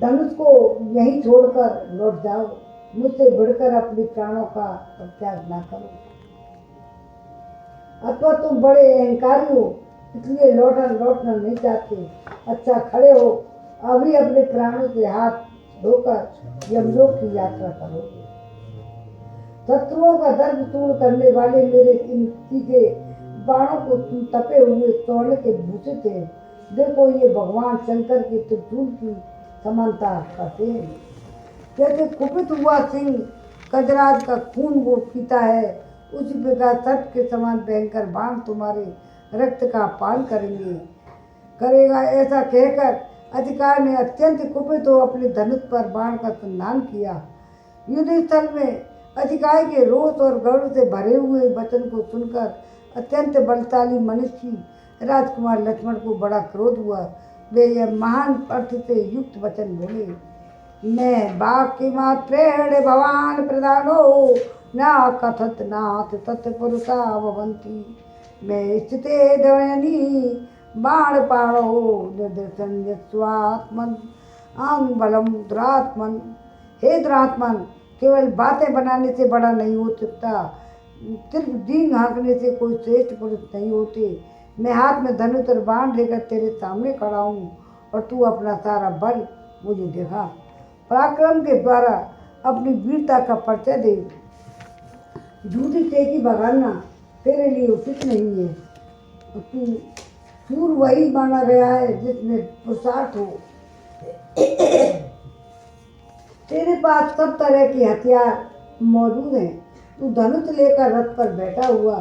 धनुष को यहीं छोड़कर लौट जाओ, मुझसे बढ़कर अपने प्राणों का त्याग ना करो। अथवा तुम बड़े अहंकारी हो, इसलिए लौटना नहीं चाहते। अच्छा, खड़े हो, अभी अपने प्राणों से हाथ धोकर यमलोक की यात्रा करोगे। शत्रुओं का दर्द दूर करने वाले मेरे इन तीखे बाणों को तुम तपे हुए स्वर्ण के भूषित हैं। देखो, ये भगवान शंकर के त्रिशूल की समानता करते हैं। जैसे कुपित हुआ सिंह गजराज का खून वो पीता है, उसी प्रकार सर्प के समान भयंकर बाण तुम्हारे रक्त का पान करेगा। ऐसा कहकर अधिकार ने अत्यंत कुपित हो अपने धनुष पर बाण का संधान किया। युद्ध स्थल में अधिकारी के रोष और गर्व से भरे हुए वचन को सुनकर अत्यंत बलशाली मनुष्य राजकुमार लक्ष्मण को बड़ा क्रोध हुआ। वे यह महान अर्थ से युक्त वचन बोले, मैं बाकी मात्रेण भवान प्रदानो न कथत नाथ तत्पुरुषा भवन्ति। मैं स्थिते दयनी बाण पाणो निर्दर्शन यस्वात्मन आंग बलम दुरात्मन। हे दुरात्मन, केवल बातें बनाने से बड़ा नहीं हो सकता, सिर्फ दीन हाँकने से कोई श्रेष्ठ पुरुष नहीं होते। मैं हाथ में धनुष और बाण लेकर तेरे सामने खड़ा हूँ और तू अपना सारा बल मुझे दिखा। पराक्रम के द्वारा अपनी वीरता का परिचय दे। झूठी टेकी भगाना तेरे लिए उचित नहीं है। तू सूर वही माना गया है जिसमें पुरुषार्थ हो। तेरे पास सब तरह के हथियार मौजूद हैं। तू धनुष लेकर रथ पर बैठा हुआ,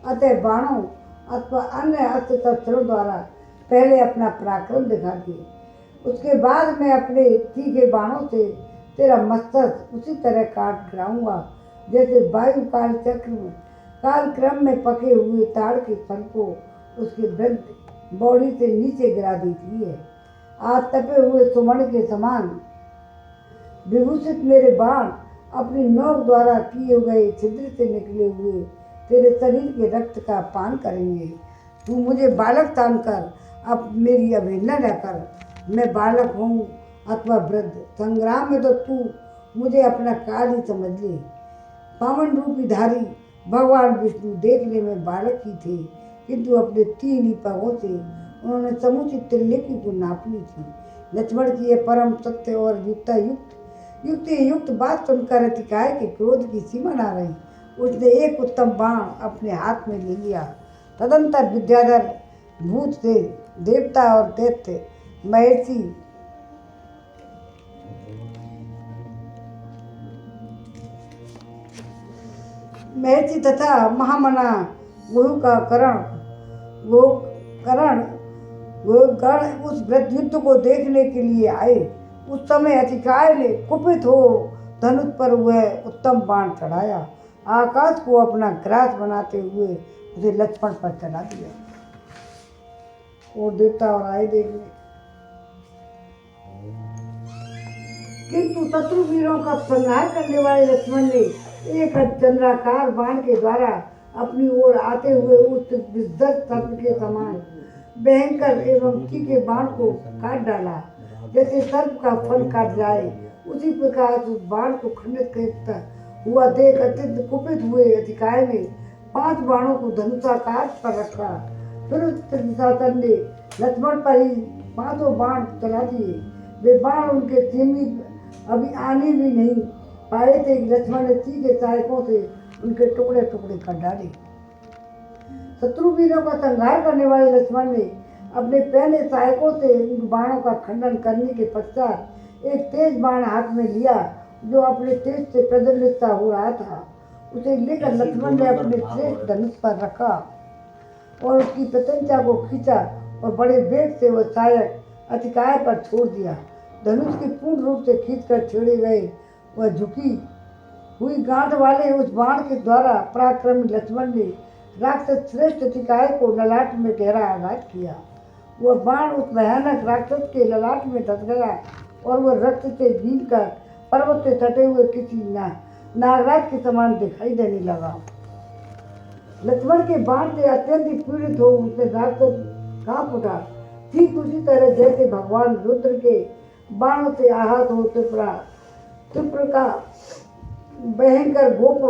अतः बाणों अथवा अन्य अस्त्र शस्त्रों द्वारा पहले अपना पराक्रम दिखा दे। उसके बाद मैं अपने तीखे बाणों से तेरा मस्तक उसी तरह काट गिराऊंगा जैसे वायु काल क्रम में पके हुए ताड़ के फल को उसके वृद्ध बॉडी से नीचे गिरा देती है। आज तपे हुए सुवर्ण के समान विभूषित मेरे बाण अपनी नोक द्वारा किए गए छिद्र से निकले हुए तेरे शरीर के रक्त का पान करेंगे। तू मुझे बालक जानकर अब मेरी अवहेलना न कर। मैं बालक हूँ अथवा वृद्ध, संग्राम में तो तू मुझे अपना काल ही समझ ले। पावन रूपी धारी भगवान विष्णु देखने में बालक ही थे, किंतु अपने 3 ही पगों से उन्होंने समूची त्रिलोकी को नाप ली थी। लक्ष्मण की यह परम सत्य और युक्त बात सुनकर अतिकाय के क्रोध की सीमा न रही। उसने एक उत्तम बाण अपने हाथ में ले लिया। तदंतर विद्याधर, भूत से देवता और दैत्य, महर्षि तथा महामना गण उस युद्ध को देखने के लिए आए। उस समय अतिकाय ने कुपित हो धनुष पर वह उत्तम बाण चढ़ाया। आकाश को अपना ग्रास बनाते हुए उसे लक्ष्मण पर चढ़ा दिया। और देवता और आए देखने, किंतु शत्रु वीरों का संहार करने वाले लक्ष्मण ने एक चंद्राकार बाण के द्वारा अपनी ओर आते हुए उस विध्वस्त सर्प के समान भयंकर एवं तीखे बाण को काट डाला। जैसे सर्प का फन काट जाए उसी प्रकार उस बाण को खंडित करता हुआ देख अत्यंत कुपित हुए अधिकाय ने 5 बाणों को धनुषाकार पर रखा। फिर उस दुशासन ने लक्ष्मण पर ही 5 बाण चला दिए। वे बाण उनके समीप अभी आने भी नहीं पाए थे कि लक्ष्मण ने तीखे सहायकों से उनके टुकड़े टुकड़े कर डाले। शत्रु वीरों का संहार करने वाले लक्ष्मण ने अपने पहले सहायकों से उन बाणों का खंडन करने के पश्चात एक तेज बाण हाथ में लिया जो अपने तेज से प्रज्वलित हो रहा था। उसे लेकर लक्ष्मण ने अपने श्रेष्ठ धनुष पर रखा और उसकी प्रत्यंचा को खींचा और बड़े वेग से वह सहायक अतिकाय पर छोड़ दिया। धनुष के पूर्ण रूप से खींचकर छेड़े गए वह झुकी हुई गांठ वाले उस बाण के द्वारा पराक्रमी लक्ष्मण ने राक्षस श्रेष्ठ अतिकाय को ललाट में गहरा आघात किया। वह बाण उस भयानक राक्षस के ललाट में धस गया और वह रक्त से भीगकर पर्वत से सटे हुए किसी नागराज के समान दिखाई देने लगा। लक्ष्मण के बाण से अत्यंत पीड़ित हो उसने राक्षस कांप उठा। ठीक उसी तरह जैसे भगवान रुद्र के बाणों से आहत हो त्रिपुर का भयंकर गोप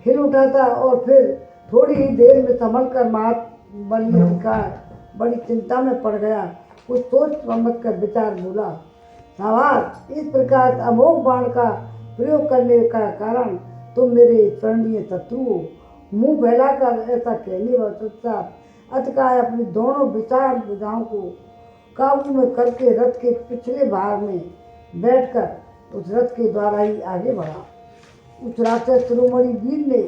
हिल उठा था और फिर थोड़ी ही देर में संभल कर महाबली अधिकार बड़ी चिंता में पड़ गया। कुछ सोच समझ कर विचार बोला, सावार इस प्रकार अमोघ बाण का प्रयोग करने का कारण तुम मेरे स्मरणीय शत्रु हो। मुंह फैलाकर ऐसा कहने व तत्पश्चात अतिकाय अपनी दोनों विशाल भुजाओं को काबू में करके रथ के पिछले भाग में बैठकर उस रथ के द्वारा ही आगे बढ़ा। उस राक्षस शिरोमणि वीर ने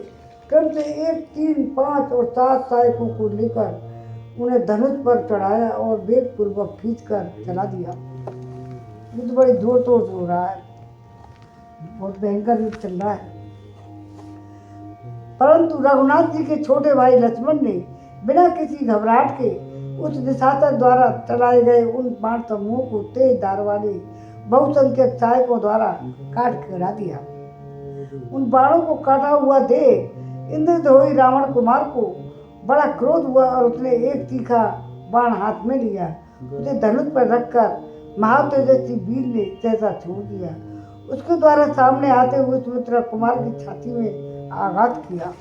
क्रम से 1, 3, 5 और 7 सहायकों को लेकर उन्हें धनुष पर चढ़ाया और वेग पूर्वक खींचकर चला दिया। युद्ध बड़ी जोर तोड़ से हो रहा है, बहुत भयंकर युद्ध चल रहा है। परंतु रघुनाथ जी के छोटे भाई लक्ष्मण ने बिना किसी घबराहट के उस निशाचर द्वारा चलाए गए उन बाण समूहों को तेज धार वाले बहुसंख्यक सहायकों द्वारा काट गिरा दिया। उन बाणों को काटा हुआ देख इंद्रद्रोही रावण कुमार को बड़ा क्रोध हुआ और उसने एक तीखा बाण हाथ में लिया। उसे धनुष पर रखकर महातेजस्वी वीर ने सहसा छोड़ दिया। उसके द्वारा सामने आते हुए सुमित्रा कुमार की छाती में आघात किया।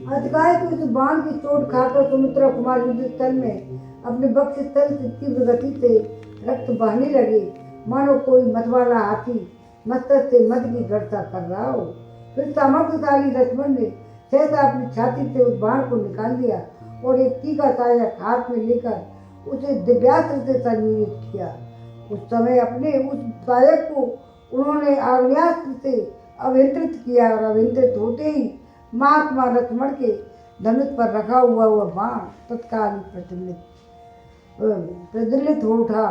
अधिकाय को इस बाण की चोट खाकर सुमित्रा कुमार युद्ध स्थल में अपने वक्षस्थल से तीव्र गति से रक्त बहने लगे, मानो कोई मतवाला हाथी मस्तक से मद की गर्ता कर रहा हो। फिर सामर्थ्यशाली लक्ष्मण ने सहसा अपनी छाती से उस बाण को निकाल लिया और एक तीखा सहायक हाथ में लेकर उसे दिव्यास्त्र से संयोजित किया। उस समय अपने उस सहायक को उन्होंने आग्नेयास्त्र से अभियंत्रित किया और अभियंत्रित होते ही महात्मा लक्ष्मण के धनुष पर रखा हुआ वह बाण तत्काल प्रज्वलित हो उठा।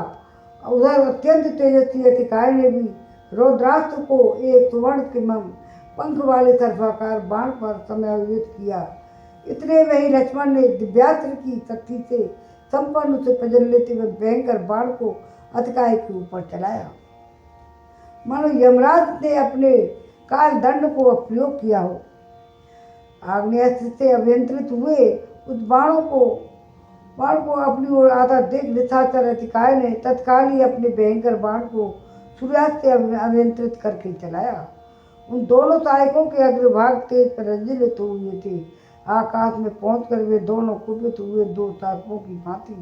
उधर अत्यंत तेजस्वी अतिकाय ने भी रौद्रास्त्र को एक सुवर्ण के पंख वाले सर्पाकार बाण पर समायोजित किया। इतने में ही लक्ष्मण ने दिव्यास्त्र की शक्ति से संपन्न उसे प्रज्वलित एवं भयंकर बाण को अतिकाय के ऊपर चलाया, मानो यमराज ने अपने काल दंड को प्रयोग किया हो। आग्नेयास्त्र से अभियंत्रित हुए उस बाण को अपनी ओर आता देख निशाचर अतिकाय ने तत्काल ही अपने भयंकर बाण को सूर्यास्त से अभियंत्रित करके चलाया। उन दोनों सहायकों के अग्रभाग तेज प्रज्वलित हुए थे। आकाश में पहुंचकर वे दोनों कुपित हुए 2 सर्पों की भांति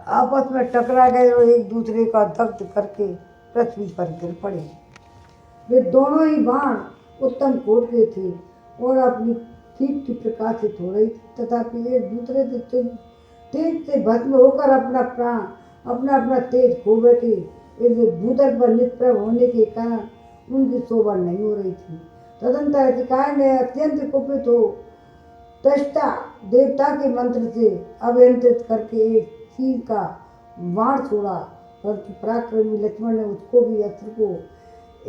आपस में टकरा गए और एक दूसरे का दग्ध करके पृथ्वी पर गिर पड़े। वे दोनों ही बाण उत्तम कोट के थे और अपनी दीप की प्रकाशित हो रही, तथापि एक दूसरे से तेज से भस्म होकर अपना तेज खो बैठे। इसलिए भूतल पर निष्प्रभ होने के कारण उनकी शोभा नहीं हो रही थी। तदंतर अतिकाय ने अत्यंत कुपित हो त्वष्टा देवता के मंत्र से अभियंत्रित करके एक तीर का बाण छोड़ा, परंतु पराक्रमी लक्ष्मण ने उसको भी अस्त्र को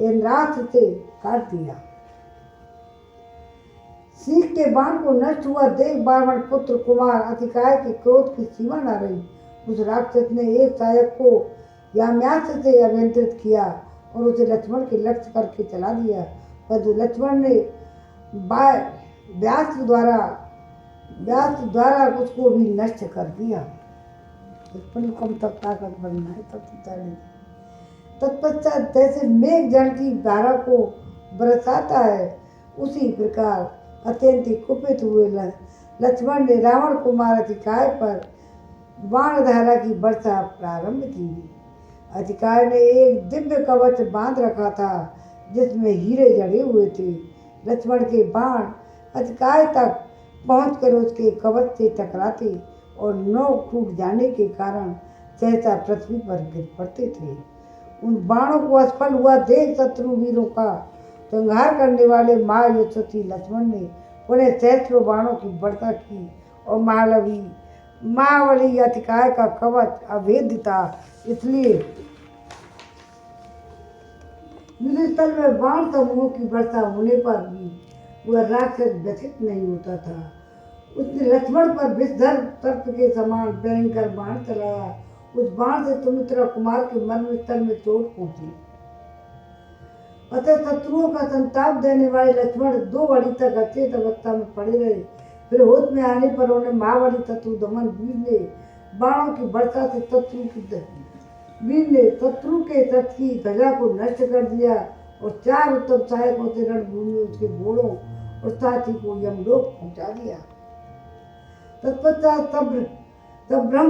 इंद्रास्त्र से काट दिया। सीख के बाण को नष्ट हुआ देख बाण पुत्र कुमार अतिकाय के क्रोध की सीमा न रही। उस राक्षस ने एक सहायक को याम्यास्त्र से अभियंत्रित किया और उसे लक्ष्मण के लक्ष्य करके चला दिया, परंतु लक्ष्मण ने व्यास्त्र द्वारा उसको भी नष्ट कर दिया। कम तक ताकत बनना है तब तत्पश्चात जैसे मेघ जल की धारा को बरसाता है, उसी प्रकार अत्यंत कुपित हुए लक्ष्मण ने रावण कुमार अतिकाय पर बाण धारा की वर्षा प्रारंभ की। अतिकाय ने एक दिव्य कवच बांध रखा था जिसमें हीरे जड़े हुए थे। लक्ष्मण के बाण अतिकाय तक पहुंचकर उसके कवच से टकराते और नोक टूट जाने के कारण सहसा पृथ्वी पर गिर पड़ते थे। उन बाणों को असफल हुआ देख शत्रु वीरों का संहार करने वाले महायशस्वी लक्ष्मण ने उन्हें सहस्रों बाणों की वर्षा की और महाबली अतिकाय का कवच अभेद्य था, इसलिए युद्धस्थल में बाण समूहों की वर्षा होने पर भी वह राक्षस व्यथित नहीं होता था। उसने लक्ष्मण पर विषधर सर्प के समान भयंकर बाण चलाया। उस बाण से सुमित्रा कुमार के मर्म स्थल में चोट पहुंची। अतः शत्रुओं का संताप देने वाले लक्ष्मण 2 घड़ी तक अचेत अवस्था में पड़े रहे। फिर होश में आने पर उन्हें महाबली शत्रु दमन वीर ने बाणों की वर्षा से शत्रु के रथ की ध्वजा को नष्ट कर दिया और 4 उत्तम सहायकों से रणभूमि में उसके घोड़ों और साथी को यमलोक पहुंचा दिया। तत्पश्चात सब भ्रम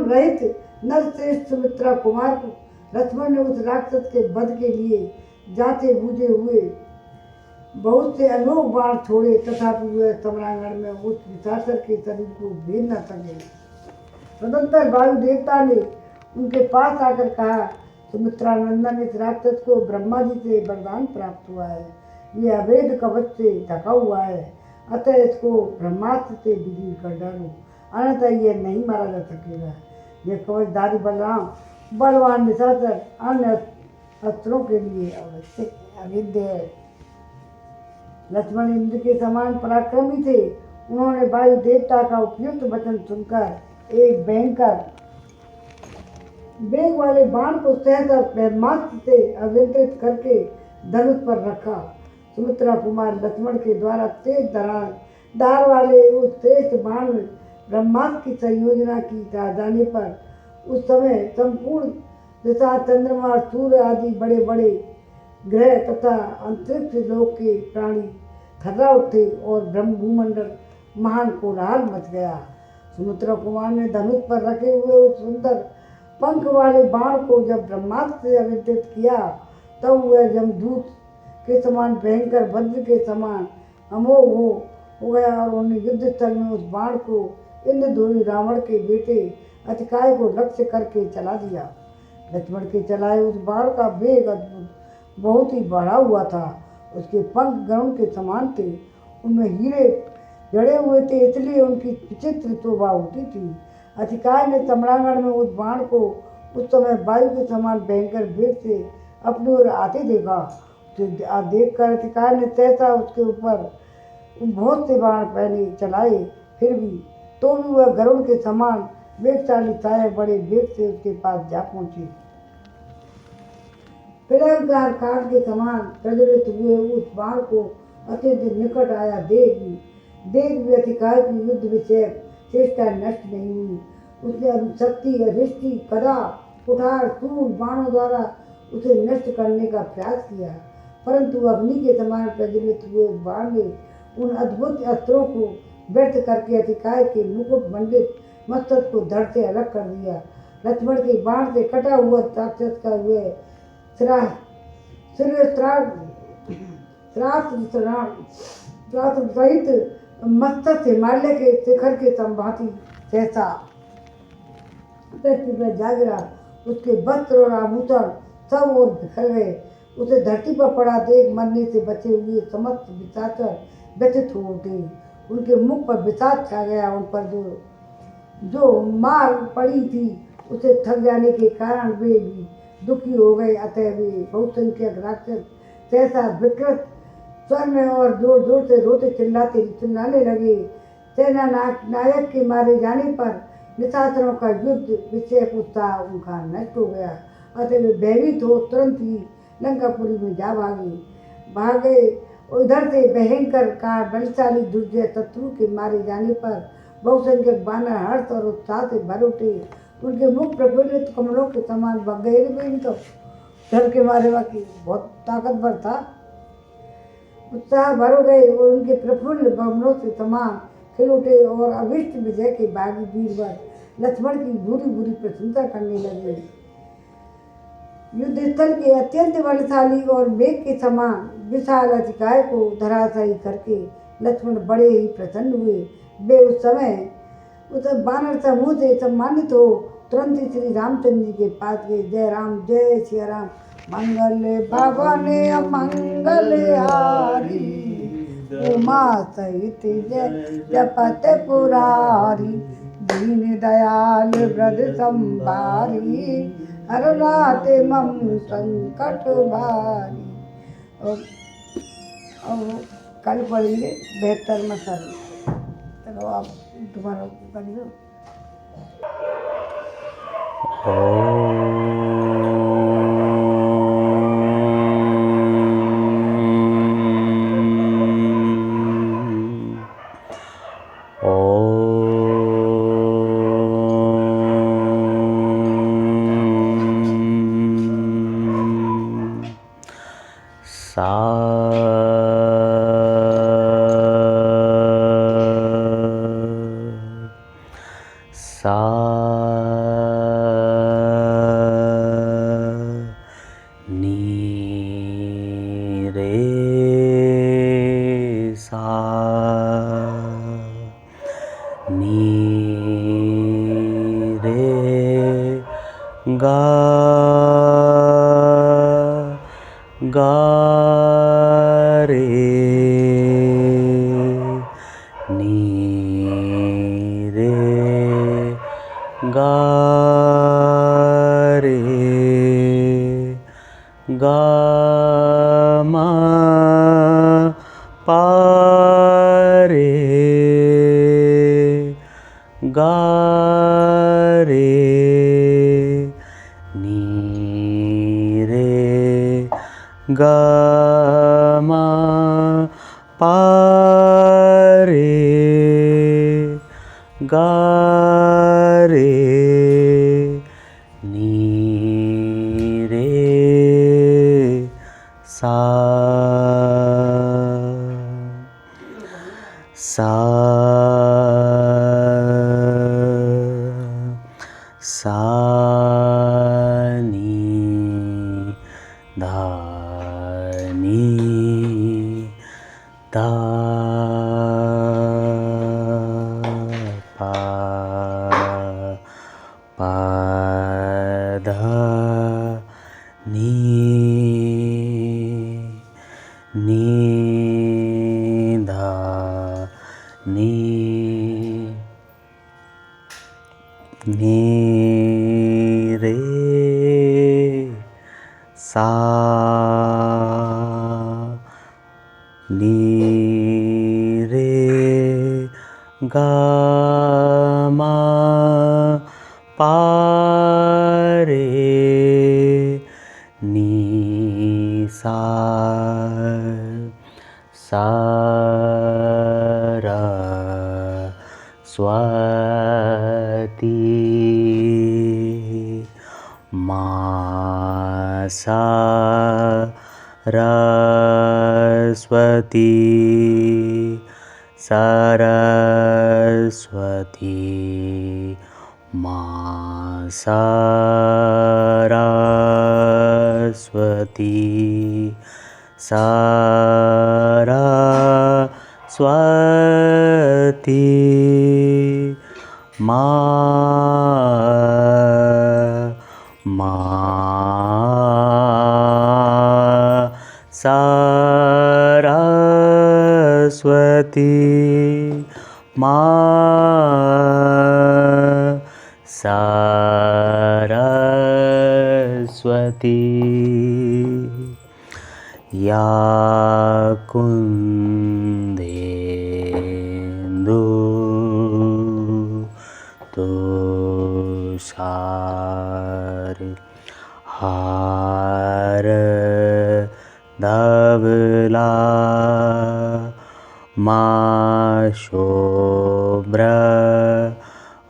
रहित नरश्रेष्ठ सुमित्रा कुमार को लक्ष्मण ने उस राक्षस के वध के लिए जाते बूझे हुए बहुत से अनोख बाण छोड़े, तथापि वह सम्रांगण में उस विशासर के शरीर को भेद न सके। तदंतर वायु देवता ने उनके पास आकर कहा, सुमित्रा नंदन, इस राक्षस को ब्रह्मा जी से वरदान प्राप्त हुआ है। ये अवैध कवच से ढका हुआ है, अतः इसको ब्रह्मास्त्र से विदीर कर डालो, अन्यथा यह नहीं मारा जा सकेगा। यह कवचधारी बलराम बलवान निशाचर अन्य अस्त्रों के लिए आवश्यक अविद्य है। लक्ष्मण इंद्र के समान पराक्रमी थे। उन्होंने वायु देवता का उपयुक्त वचन सुनकर एक भयंकर वेग वाले बाण को सहसा ब्रह्मास्त्र से अभियंत्रित करके धनुष पर रखा। सुमित्रा कुमार लक्ष्मण के द्वारा तेज धार वाले उस श्रेष्ठ बाण में ब्रह्मास्त्र की संयोजना की जाने पर उस समय संपूर्ण दिशा, चंद्रमा, सूर्य आदि बड़े बड़े ग्रह तथा अंतरिक्ष लोक के प्राणी थर्रा उठे और ब्रह्म भूमंडल महान कोलाहल मच गया। सुमित्रा कुमार ने धनुष पर रखे हुए उस सुंदर पंख वाले बाण को जब ब्रह्मास्त्र से अभिषेक किया, तब वह यमदूत के समान भयंकर वज्र के समान अमोघ हो गया और उन्हें युद्ध स्थल में उस बाण को इंद्रधनुष रावण के बेटे अतिकाय को लक्ष्य करके चला दिया। लक्ष्मण के चलाए उस बाण का वेग अद्भुत बहुत ही बढ़ा हुआ था। उसके पंख गरुड़ के समान थे, उनमें हीरे जड़े हुए थे, इसलिए उनकी विचित्र शोभा होती थी। अतिकाय ने सम्रांगण में उस बाण को उस समय वायु के समान भयंकर वेग से अपनी ओर आते देखा। देख कर अतिकाय ने सहसा उसके ऊपर बहुत से बाण पहले चलाए, फिर भी तो भी वह गरुड़ के समान वेगशाली छाए बड़े वेग से उसके पास जा पहुंची। प्रलयंकार काल के समान प्रज्वलित हुए उस बाण को अत्यंत निकट आया देख भी अतिकाय की युद्ध विषय चेष्टा नष्ट नहीं हुई। उसने अपनी शक्ति, रिष्टि, कदा, कुठार, शूल बाणों द्वारा उसे नष्ट करने का प्रयास किया, परंतु अग्नि के समान प्रज्वलित हुए बाण ने उन अद्भुत अस्त्रों को व्यर्थ करके अतिकाय के मुकुट मंडित मस्तक को धड़ से अलग कर दिया। लक्ष्मण के बाण से कटा हुआ राक्षस का वह सहित मस्तक हिमालय के शिखर के संभाती सहसा पृथ्वी पर जा गिरा। उसके वस्त्र और आभूषण सब ओर बिखर गए। उसे धरती पर पड़ा देख मरने से बचे हुए समस्त विशाचर व्यथित हो उठे। उनके मुख पर विषाद छा गया। उन पर जो मार पड़ी थी उसे थक जाने के कारण वे भी दुखी हो गए। अतः वे बहुसंख्यक राक्षस सहसा विकृत स्वर में और जोर जोर से रोते चिल्लाने लगे। सेना नायक के मारे जाने पर निशाचरों का युद्ध विषय उत्साह उनका नष्ट हो गया। अतः वे भयभीत हो तुरंत ही लंकापुरी में जा भागे। उधर से भयंकर का बलशाली दुर्जय शत्रु के मारे जाने पर बहुसंख्यक बानर हर्ष और उत्साह से भर उठे उनके मुख प्रफुल्लित कमलों के समान बगैर भी तो डर के मारे बाकी बहुत ताकतवर था। उत्साह भर गए और उनके प्रफुल्ल कमलों से समान खिल उठे और अभिष्ट विजय के बागी वीरवर लक्ष्मण की बुरी बुरी प्रशंसा करने लगे। युद्ध स्थल के अत्यंत बलशाली और मेघ के समान विशाल अतिकाय को धराशायी करके लक्ष्मण बड़े ही प्रसन्न हुए। वे उस वानर समूह से सम्मानित हो तुरंत ही श्री रामचंद्र जी के पास गए। जय राम जय सिया राम। मंगल भवन मंगल हारी उमा सहित जय जपत पुरारी दीन दयाल व्रज संभारी हरनाथ मम संकट भारी। और कल पढ़ेंगे 72 सर्व। चलो आप दोबारा पढ़िए।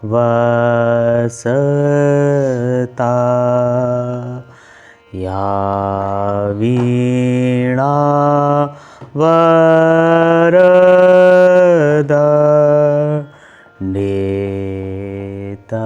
वसता या वीणा वरदा नेता।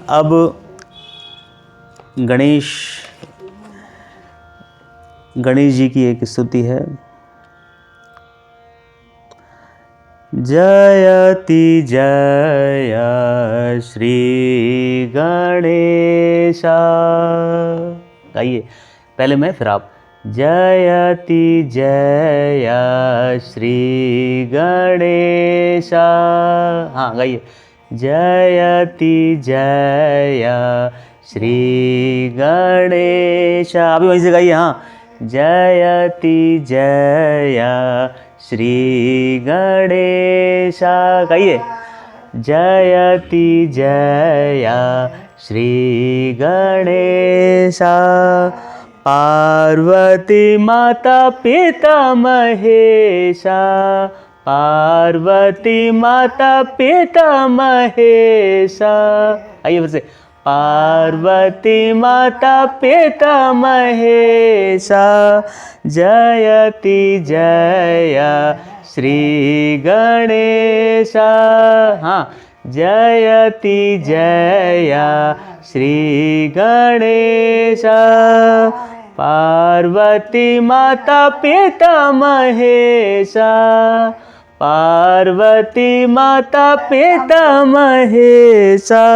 अब गणेश जी की एक स्तुति है। जयति जय श्री गणेशा। गाइए, पहले मैं फिर आप। जयति जय श्री गणेशा। हाँ गाइए। जयति जय श्री गणेशा। अभी वहीं से गाइए। हाँ, जयति जय श्री गणेशा। गाइए, जयति जय श्री गणेशा। पार्वती माता पिता महेशा। पार्वती माता पिता महेशा। आइए फिर से। पार्वती माता पिता महेशा। जयति जय श्री गणेशा। हाँ, जयति जय श्री गणेशा। पार्वती माता पिता महेशा। पार्वती माता पिता महेशा।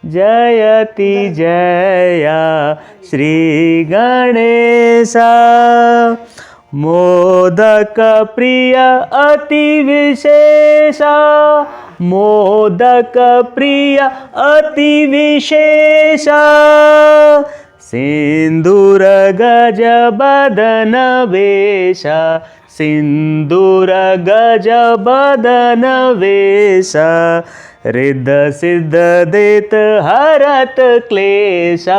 जयति जय श्री गणेशा। मोदक प्रिय अति विशेषा। मोदक प्रिय अति विशेषा। सिंदूर गज बदन वेशा। सिंदूर गज बदन वेशा। रिद्ध सिद्ध देत हरत क्लेशा।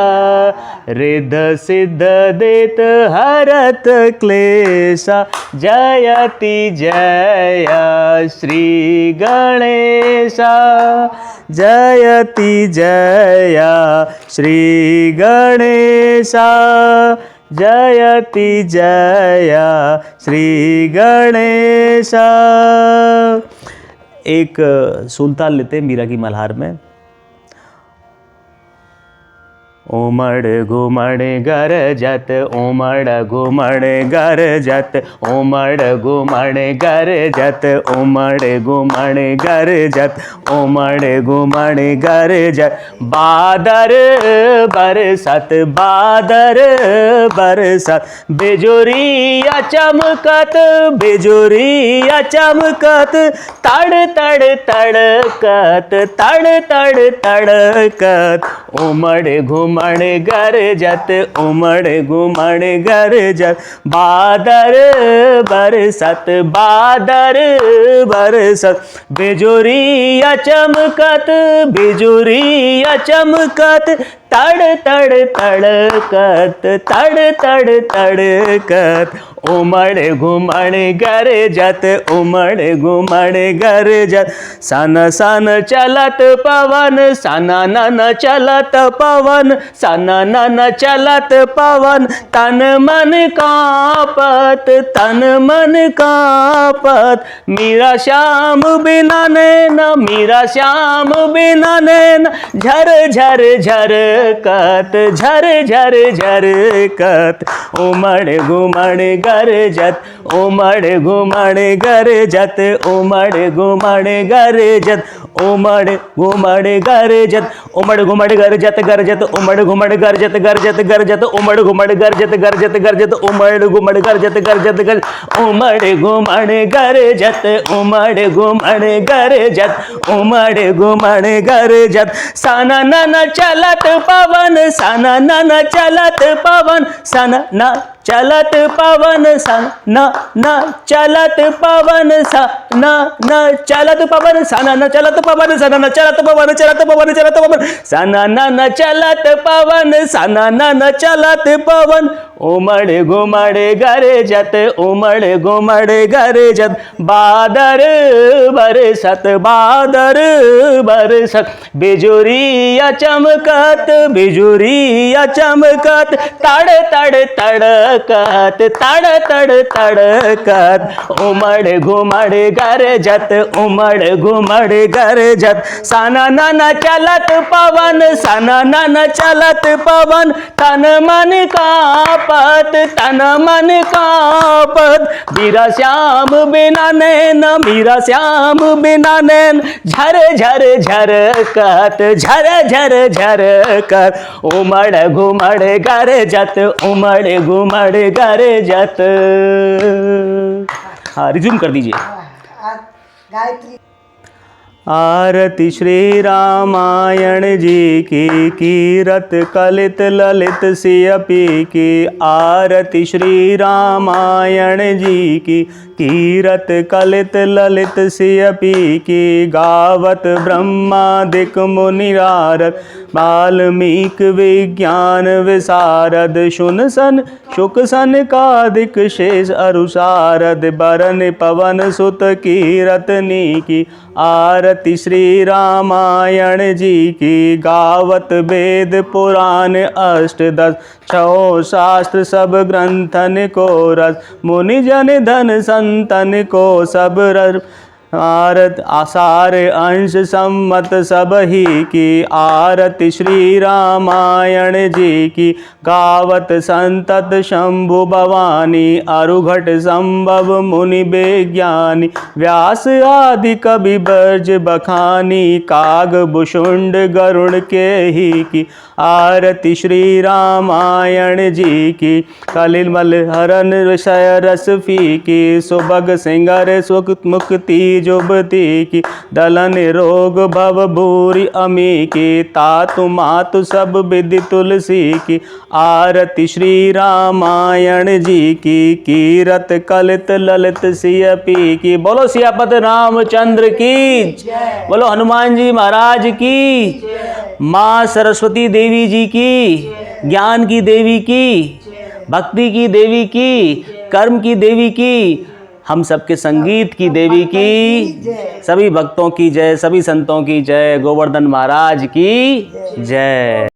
रिद्ध सिद्ध देत हरत क्लेशा। जयति जय श्री गणेशा। जयति जय श्री गणेशा। जयति जय श्री गणेशा। एक सुनताल लेते मीरा की मल्हार में। ओमड़ घुमड़ गरजत। ओमड़ घुमड़ गरजत। ओमड़ घुमड़ गरजत। ओमड़ घुमड़ गरजत। ओमड़ घुमड़ गरजत। बादर बरसत। बादर बरसत। बिजुरिया चमकत। बिजुरिया चमकत। तड़ तड़ तड़कत। तड़ तड़ तड़कत। ओमड़ घुमड़ गरजत। उमड़ घुमड़ गरजत। बादर बरसत। बादर बरसत। बिजुरिया चमकत। बिजुरिया चमकत। तड़ तड़ तड़कत। तड़ तड़ तड़कत। उमड़ घुमड़ गरजत, उमड़ घुमड़ गरजत। सन सन चलत पवन, सन नन चलत पवन, सन नन चलत पवन। तन मन कांपत, तन मन कांपत। मीरा श्याम बिना नैन, मीरा श्याम बिना नैन। झर झर झर कत, झर झर झर कत। उमड़ घुमड़ गरजत, उमड़ घुमड़ गरजत, उमड़ घुमड़ गरजत, उमड़ घुमड़ गरजत। उमड़ घुमड़ गरजत गरजत, उमड़ घुमड़ गरजत गरजत गरजत। उमड़ घुमड़ गरजत गरजत गरजत, उमड़ घुमड़ गरजत गरजत गरजत। उमड़ घुमड़ गरजत, उमड़ घुमड़ गरजत, उमड़ घुमड़ गरजत। सन नन चलत पवन, सन नन चलत पवन, सन न चलत पवन, सन न चलत पवन, सन न चलत पवन, सन न चलत पवन, सन न चलत पवन, चलत पवन चलत पवन। सन न चलत पवन, सन न चलत पवन। उमड़ घुमड़ गरजत, उमड़ घुमड़ गरजत। बादर बरसत, बादर बरसत। बिजुरिया चमकत, बिजुरिया चमकत। तड़ तड़ तड़कत, तड़ तड़ तड़कत। उमड़ घुमड़ गरजत, उमड़ घुमड़ गरजत। सन नन चलत पवन, सन नन चलत पवन। तन मन कांपत, तन मन कांपत। मीरा श्याम बिना नैन, मीरा श्याम बिना नैन। झर झर झर कत, झर झर झर कर। उमड़ घुमड़ गरजत, उमड़ घुमड़ गरजत। हाँ, रिज्यूम कर दीजिए। गायत्री। आरती श्री रामायण जी की, कीरत कलित ललित सियपी की। आरती श्री रामायण जी की, कीरत कलित ललित सियपी की। गावत ब्रह्मादिक मुनिरारद, वाल्मीक विज्ञान विशारद। शुन सन शुक सन कादिक शेष अरुसारद। बरन पवन सुत कीरतनी की। आरती श्री रामायण जी की। गावत वेद पुराण अष्टदश, छो शास्त्र सब ग्रंथन को रस। मुनि जन धन संतन को सब रस। आरत आसार अंश सम्मत सब ही की। आरती श्री रामायण जी की। गावत संतत शंभु भवानी, अरुघट संभव मुनि विज्ञानी। व्यास आदि कवि बर्ज बखानी, काग भुषुंड गरुड़ के ही की। आरती श्री रामायण जी की। कलिल मल हरन विषय रस फीकी। सुभग सिंगर सुख मुक्ति जुबती की। दलन रोग भव भूरि अमी की। तातु मातु सब विधि तुलसी की। आरती श्री रामायण जी की। कीरत कलित ललित सियपी की। बोलो सियापत रामचंद्र की, बोलो हनुमान जी महाराज की, माँ सरस्वती देवी जी की, ज्ञान की देवी की, भक्ति की देवी की, कर्म की देवी की, हम सबके संगीत की देवी की, सभी भक्तों की जय, सभी संतों की जय, गोवर्धन महाराज की जय।